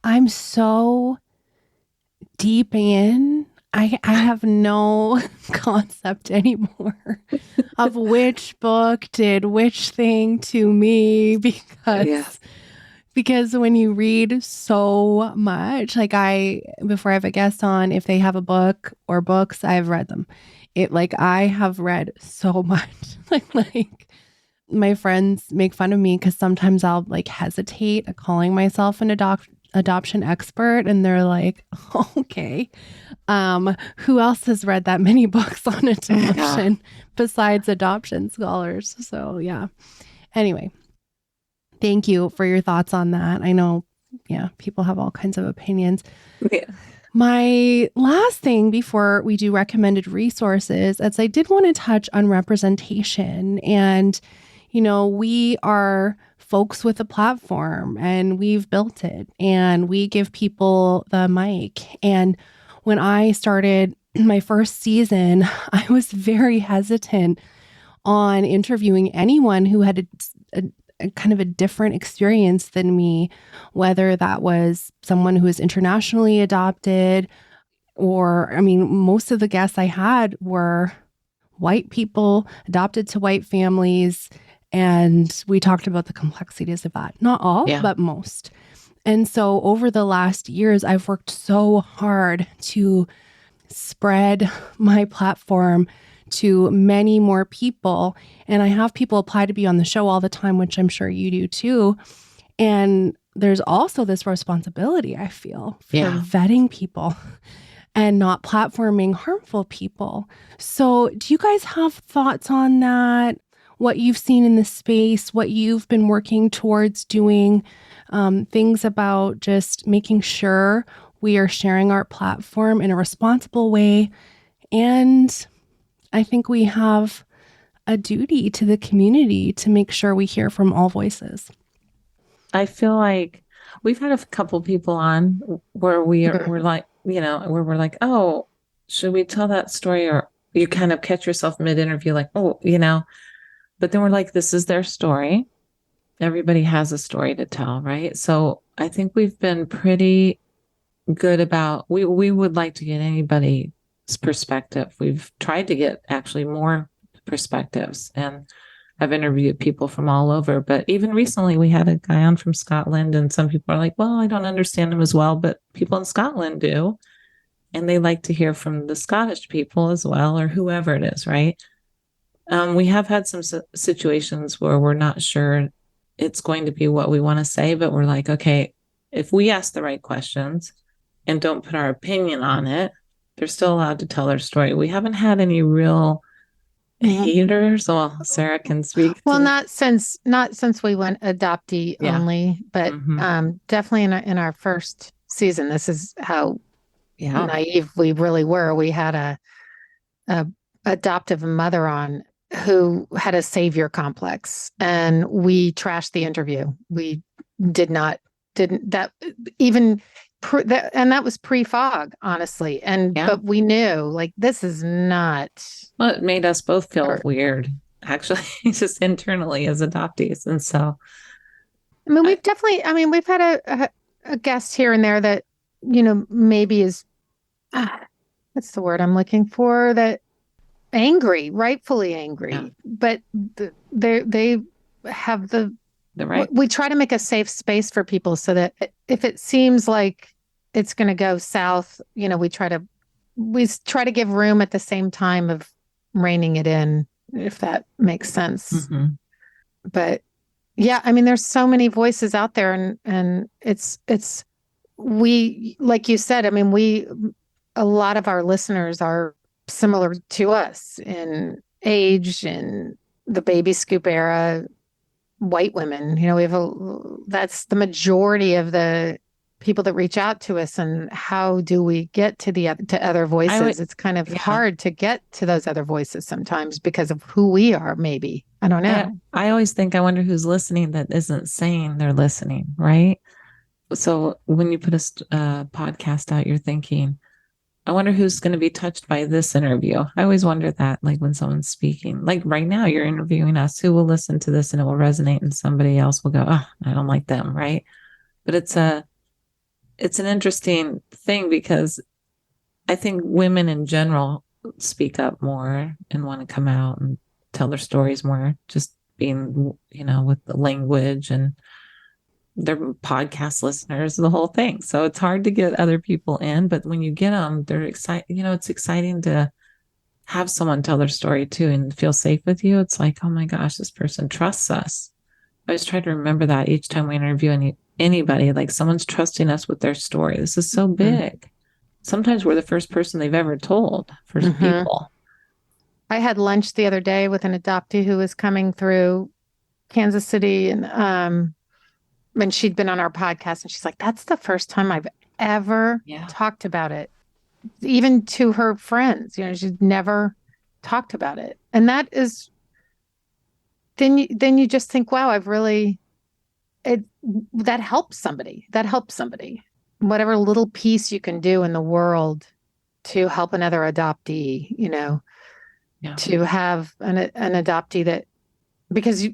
I'm so deep in. I have no concept anymore of which book did which thing to me, because when you read so much, like before I have a guest on, if they have a book or books, I've read them. I have read so much. like my friends make fun of me because sometimes I'll hesitate at calling myself an adoption expert, and they're like, okay, who else has read that many books on adoption besides adoption scholars? So yeah. Anyway, thank you for your thoughts on that. I know, people have all kinds of opinions. Yeah. My last thing before we do recommended resources is I did want to touch on representation. And, we are folks with a platform and we've built it and we give people the mic. And when I started my first season, I was very hesitant on interviewing anyone who had a kind of a different experience than me, whether that was someone who is internationally adopted or, most of the guests I had were white people adopted to white families. And we talked about the complexities of that. Not all, but most. And so over the last years, I've worked so hard to spread my platform to many more people. And I have people apply to be on the show all the time, which I'm sure you do too. And there's also this responsibility, I feel, for vetting people and not platforming harmful people. So do you guys have thoughts on that? What you've seen in the space, what you've been working towards doing, things about just making sure we are sharing our platform in a responsible way. And I think we have a duty to the community to make sure we hear from all voices. I feel like we've had a couple people on where we're like, where we're like, oh, should we tell that story? Or you kind of catch yourself mid-interview like, oh, but then we're like, this is their story. Everybody has a story to tell, right? So I think we've been pretty good about, we would like to get anybody's perspective. We've tried to get actually more perspectives, and I've interviewed people from all over. But even recently, we had a guy on from Scotland, and some people are like, well, I don't understand him as well, but people in Scotland do. And they like to hear from the Scottish people as well, or whoever it is, right? We have had some situations where we're not sure it's going to be what we want to say, but we're like, okay, if we ask the right questions and don't put our opinion on it, they're still allowed to tell their story. We haven't had any real haters. Well, Sarah can speak. Well, not since we went adoptee only, but definitely in our first season. This is how naive we really were. We had a adoptive mother on who had a savior complex, and we trashed the interview. We didn't that even and that was pre-fog, honestly. And but we knew, like, this is not. Well, it made us both feel weird, actually, just internally as adoptees. And so, I mean, we've had a guest here and there that, maybe is, what's the word I'm looking for? That angry, rightfully angry, but they have the right. We try to make a safe space for people so that if it seems like it's going to go south, we try to give room at the same time of reining it in, if that makes sense. But yeah, I mean, there's so many voices out there, and it's we, like you said, I mean, a lot of our listeners are similar to us in age, in the baby scoop era, white women. We have that's the majority of the people that reach out to us. And how do we get to other voices? It's kind of hard to get to those other voices sometimes because of who we are. Maybe, I don't know. I always think, I wonder who's listening that isn't saying they're listening, right? So when you put a podcast out, you're thinking, I wonder who's going to be touched by this interview. I always wonder that, like when someone's speaking, like right now you're interviewing us, who will listen to this and it will resonate, and somebody else will go, oh, I don't like them, right? But it's an interesting thing, because I think women in general speak up more and want to come out and tell their stories more, just being, with the language, and they're podcast listeners, the whole thing. So it's hard to get other people in, but when you get them, they're excited. It's exciting to have someone tell their story too and feel safe with you. It's like, oh my gosh, this person trusts us. I always try to remember that each time we interview anybody, like someone's trusting us with their story. This is so big. Sometimes we're the first person they've ever told for people. I had lunch the other day with an adoptee who was coming through Kansas City, and she'd been on our podcast, and she's like, that's the first time I've ever talked about it, even to her friends. She'd never talked about it. And that is, then you just think, wow, that helps somebody. Whatever little piece you can do in the world to help another adoptee, to have an adoptee that, because,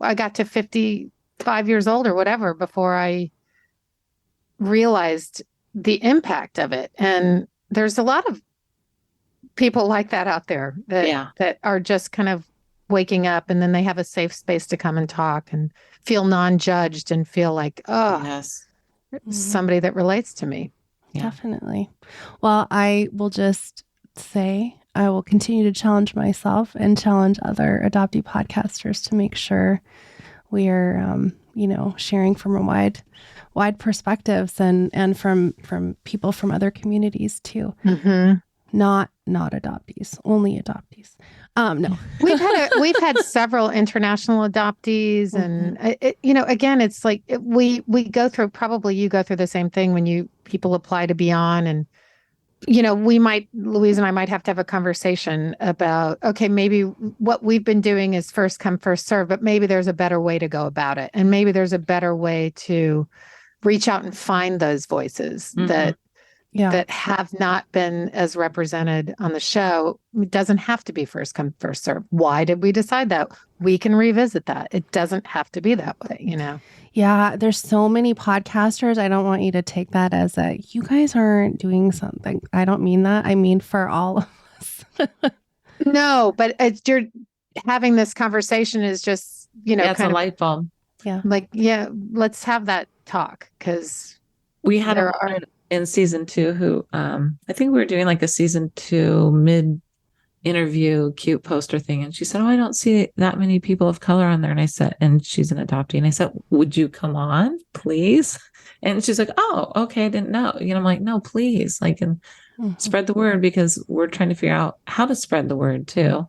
I got to 55 years old or whatever before I realized the impact of it. And there's a lot of people like that out there that are just kind of waking up, and then they have a safe space to come and talk and feel non-judged and feel like, somebody that relates to me. Definitely. Well, I will just say I will continue to challenge myself and challenge other adoptee podcasters to make sure we are, sharing from a wide perspectives and from people from other communities too. Not adoptees, only adoptees. No, we've had several international adoptees, and again, it's like we go through. Probably you go through the same thing when people apply to be on, and Louise and I might have to have a conversation about, okay, maybe what we've been doing is first come, first serve, but maybe there's a better way to go about it. And maybe there's a better way to reach out and find those voices that that have not been as represented on the show. It doesn't have to be first come, first serve. Why did we decide that? We can revisit that. It doesn't have to be that way, you know? Yeah, there's so many podcasters. I don't want you to take that as you guys aren't doing something. I don't mean that. I mean for all of us. No, but you're having this conversation is just, It's kind a of light bulb. Yeah. like, let's have that talk, because we had a woman in season 2 who, I think we were doing like a season 2 mid interview cute poster thing. And she said, oh, I don't see that many people of color on there. And I said, and she's an adoptee. And I said, would you come on, please? And she's like, oh, okay. I didn't know. I'm like, no, please. Like, and spread the word, because we're trying to figure out how to spread the word too,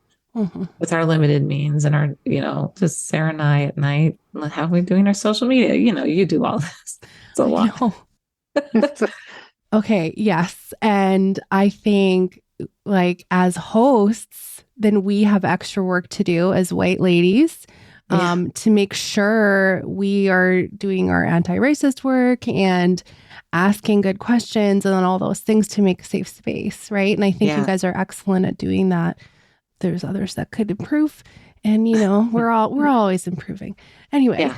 with our limited means and our, just Sarah and I at night, how are we doing our social media? You do all this. It's a lot. Okay. Yes. And I think like as hosts, then we have extra work to do as white ladies to make sure we are doing our anti-racist work and asking good questions and all those things to make a safe space. Right. And I think you guys are excellent at doing that. There's others that could improve. And, we're always improving. Anyway,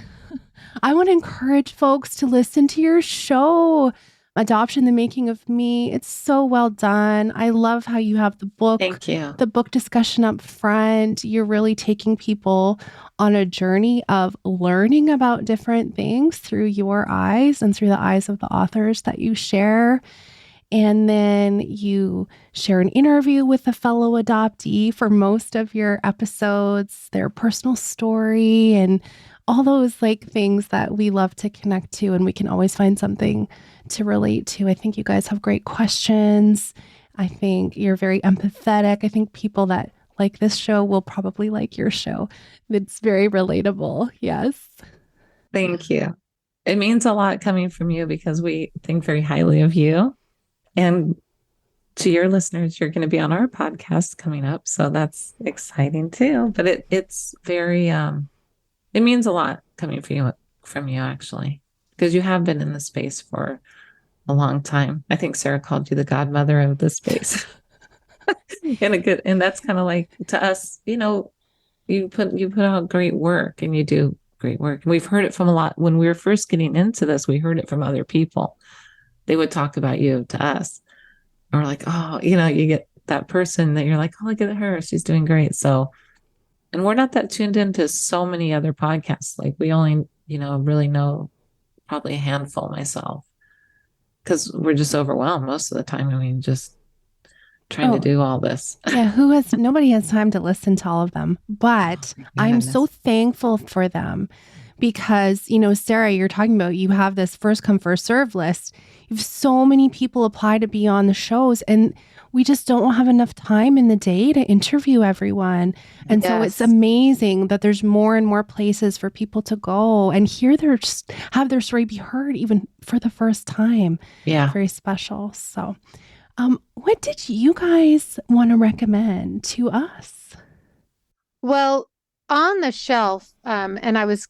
I want to encourage folks to listen to your show, Adoption, the Making of Me. It's so well done. I love how you have the book. Thank you. The book discussion up front. You're really taking people on a journey of learning about different things through your eyes and through the eyes of the authors that you share. And then you share an interview with a fellow adoptee for most of your episodes, their personal story, and all those like things that we love to connect to, and we can always find something to relate to. I think you guys have great questions. I think you're very empathetic. I think people that like this show will probably like your show. It's very relatable. Yes. Thank you. It means a lot coming from you, because we think very highly of you. And to your listeners, you're going to be on our podcast coming up. So that's exciting too. But it's very, it means a lot coming from you actually, because you have been in the space for a long time. I think Sarah called you the godmother of the space. And that's kind of like, to us, you put out great work, and you do great work. And we've heard it from a lot. When we were first getting into this, we heard it from other people. They would talk about you to us. And we're like, oh, you get that person that you're like, oh, look at her. She's doing great. So, and we're not that tuned into so many other podcasts. Like we only, really know probably a handful myself, because we're just overwhelmed most of the time. I mean, just trying to do all this. Yeah. Nobody has time to listen to all of them, but I'm so thankful for them, because, Sarah, you're talking about, you have this first come, first serve list. You have so many people apply to be on the shows, and we just don't have enough time in the day to interview everyone. And so it's amazing that there's more and more places for people to go and have their story be heard, even for the first time. Yeah. Very special. So, what did you guys want to recommend to us? Well, on the shelf, and I was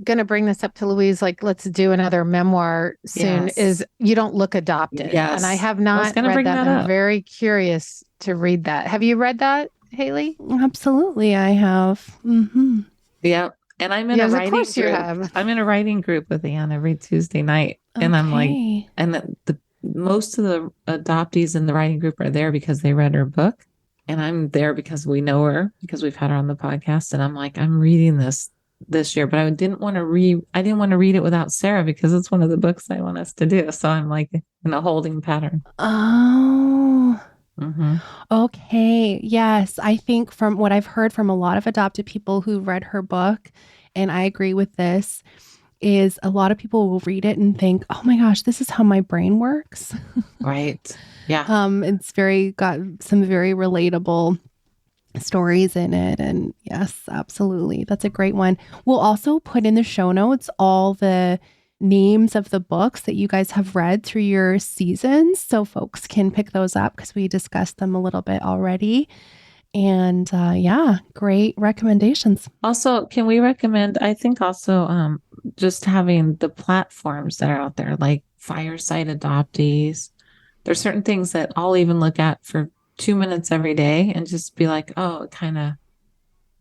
going to bring this up to Louise, like, let's do another memoir soon, is You Don't Look Adopted. Yes. And I have not read that. I'm very curious to read that. Have you read that, Haley? Absolutely, I have. Mm-hmm. Yeah. And I'm in a writing group. You have. I'm in a writing group with Anne every Tuesday night. And I'm like, and most of the adoptees in the writing group are there because they read her book. And I'm there because we know her, because we've had her on the podcast. And I'm like, I'm reading this year, but I didn't want to read it without Sarah, because it's one of the books I want us to do. So I'm like in a holding pattern. Oh, okay. Yes. I think from what I've heard from a lot of adopted people who read her book, and I agree with this, is a lot of people will read it and think, oh my gosh, this is how my brain works. Right. Yeah. It's got some very relatable stories in it. And yes, absolutely. That's a great one. We'll also put in the show notes all the names of the books that you guys have read through your seasons, so folks can pick those up, because we discussed them a little bit already. And great recommendations. Also, can we recommend, I think also just having the platforms that are out there, like Fireside Adoptees, there's certain things that I'll even look at for 2 minutes every day and just be like, oh, it kind of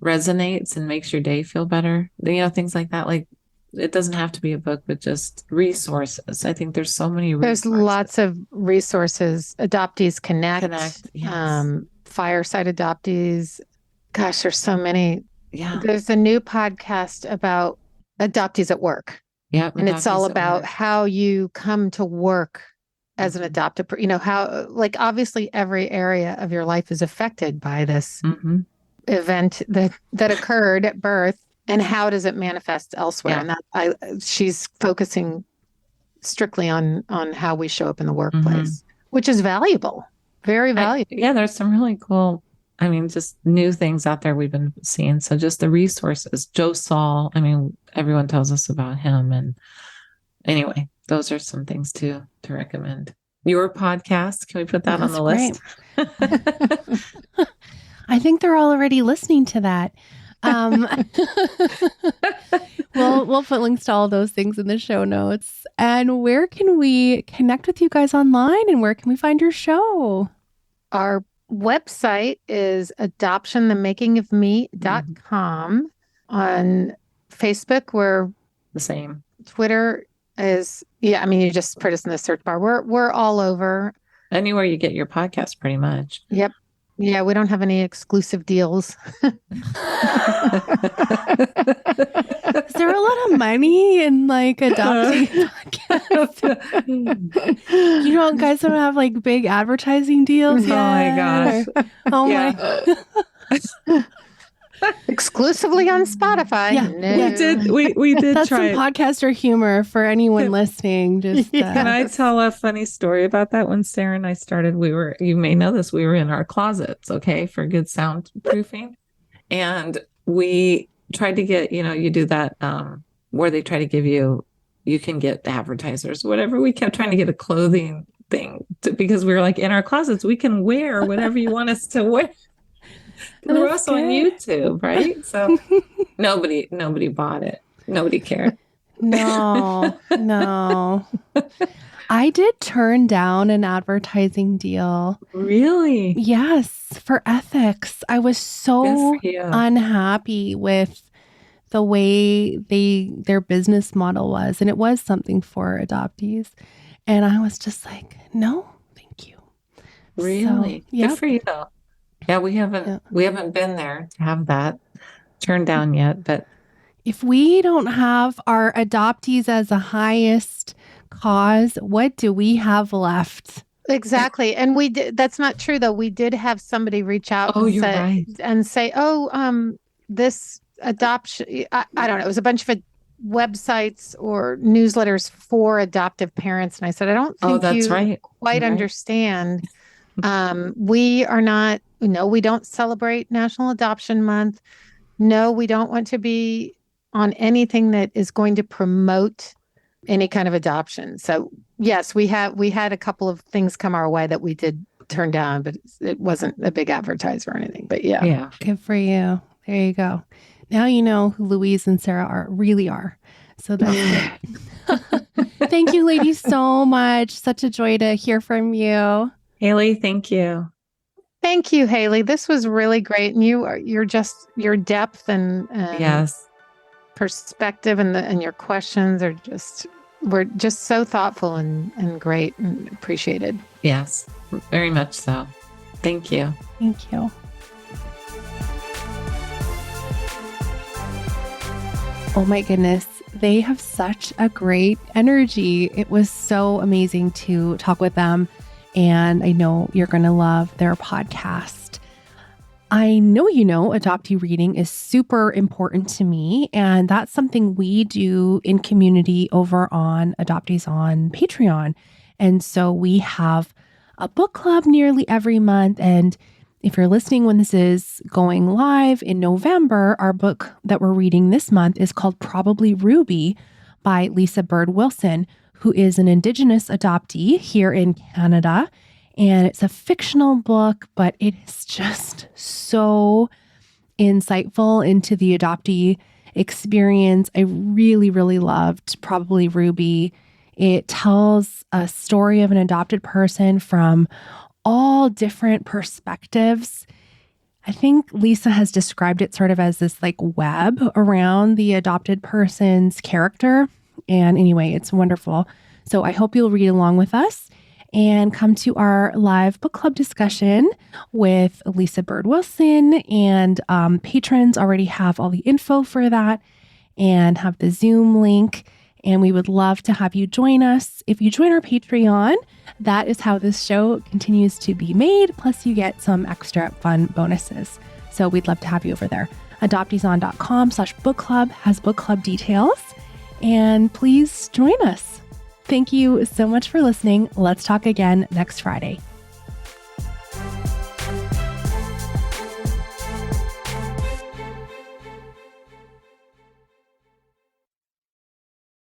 resonates and makes your day feel better. Things like that. Like, it doesn't have to be a book, but just resources. I think there's so many resources. There's lots of resources. Adoptees Connect, yes. Fireside Adoptees. Gosh, there's so many. Yeah. There's a new podcast about adoptees at work. Yeah. And it's all about how you come to work as an adopted, how, like, obviously every area of your life is affected by this event that occurred at birth. And how does it manifest elsewhere? Yeah. And she's focusing strictly on how we show up in the workplace, which is valuable, very valuable. There's some really cool, just new things out there we've been seeing. So just the resources, Joe Saul, everyone tells us about him. And anyway, those are some things to recommend. Your podcast, can we put that on the list? I think they're all already listening to that. We'll put links to all those things in the show notes. And where can we connect with you guys online, and where can we find your show? Our website is adoptionthemakingofme.com. On Facebook, we're the same. Twitter is, you just put us in the search bar. We're all over. Anywhere you get your podcast, pretty much. Yep. Yeah, we don't have any exclusive deals. Is there a lot of money in adopting podcasts? Guys don't have big advertising deals yet? Oh my gosh. Oh my. Exclusively on Spotify. Yeah. No. We did That's try. Some podcaster humor for anyone listening. Just Can I tell a funny story about that? When Sarah and I started, you may know this, we were in our closets, okay, for good soundproofing. And we tried to get, you do that where they try to give you can get advertisers, whatever. We kept trying to get a clothing thing because we were in our closets, we can wear whatever you want us to wear. We're also on YouTube, right? So nobody bought it. Nobody cared. No. I did turn down an advertising deal. Really? Yes, for ethics. I was so unhappy with the way their business model was, and it was something for adoptees. And I was just like, no, thank you. Really? So, Good for you. Yeah, we haven't been there to have that turned down yet, but if we don't have our adoptees as the highest cause, what do we have left? Exactly. And we did, that's not true though. We did have somebody reach out and say, this adoption, I don't know, it was a bunch of websites or newsletters for adoptive parents. And I said, I don't think you quite understand. We are not, we don't celebrate National Adoption Month. No, we don't want to be on anything that is going to promote any kind of adoption. So yes, we had a couple of things come our way that we did turn down, but it wasn't a big advertiser or anything, but yeah. Good for you. There you go. Now you know who Louise and Sarah really are. So that's good. Thank you, ladies, so much. Such a joy to hear from you. Haley, thank you. Thank you, Haley. This was really great. And your depth and yes, perspective and your questions were just so thoughtful and great and appreciated. Yes, very much so. Thank you. Thank you. Oh my goodness. They have such a great energy. It was so amazing to talk with them. And I know you're going to love their podcast. I know adoptee reading is super important to me. And that's something we do in community over on Adoptees On Patreon. And so we have a book club nearly every month. And if you're listening when this is going live in November, our book that we're reading this month is called Probably Ruby by Lisa Bird Wilson, who is an Indigenous adoptee here in Canada. And it's a fictional book, but it is just so insightful into the adoptee experience. I really, really loved Probably Ruby. It tells a story of an adopted person from all different perspectives. I think Lisa has described it sort of as this like web around the adopted person's character. And anyway, it's wonderful. So I hope you'll read along with us and come to our live book club discussion with Lisa Bird Wilson. And patrons already have all the info for that and have the Zoom link. And we would love to have you join us. If you join our Patreon, that is how this show continues to be made. Plus, you get some extra fun bonuses. So we'd love to have you over there. Adopteeson.com/book club has book club details. And please join us. Thank you so much for listening. Let's talk again next Friday.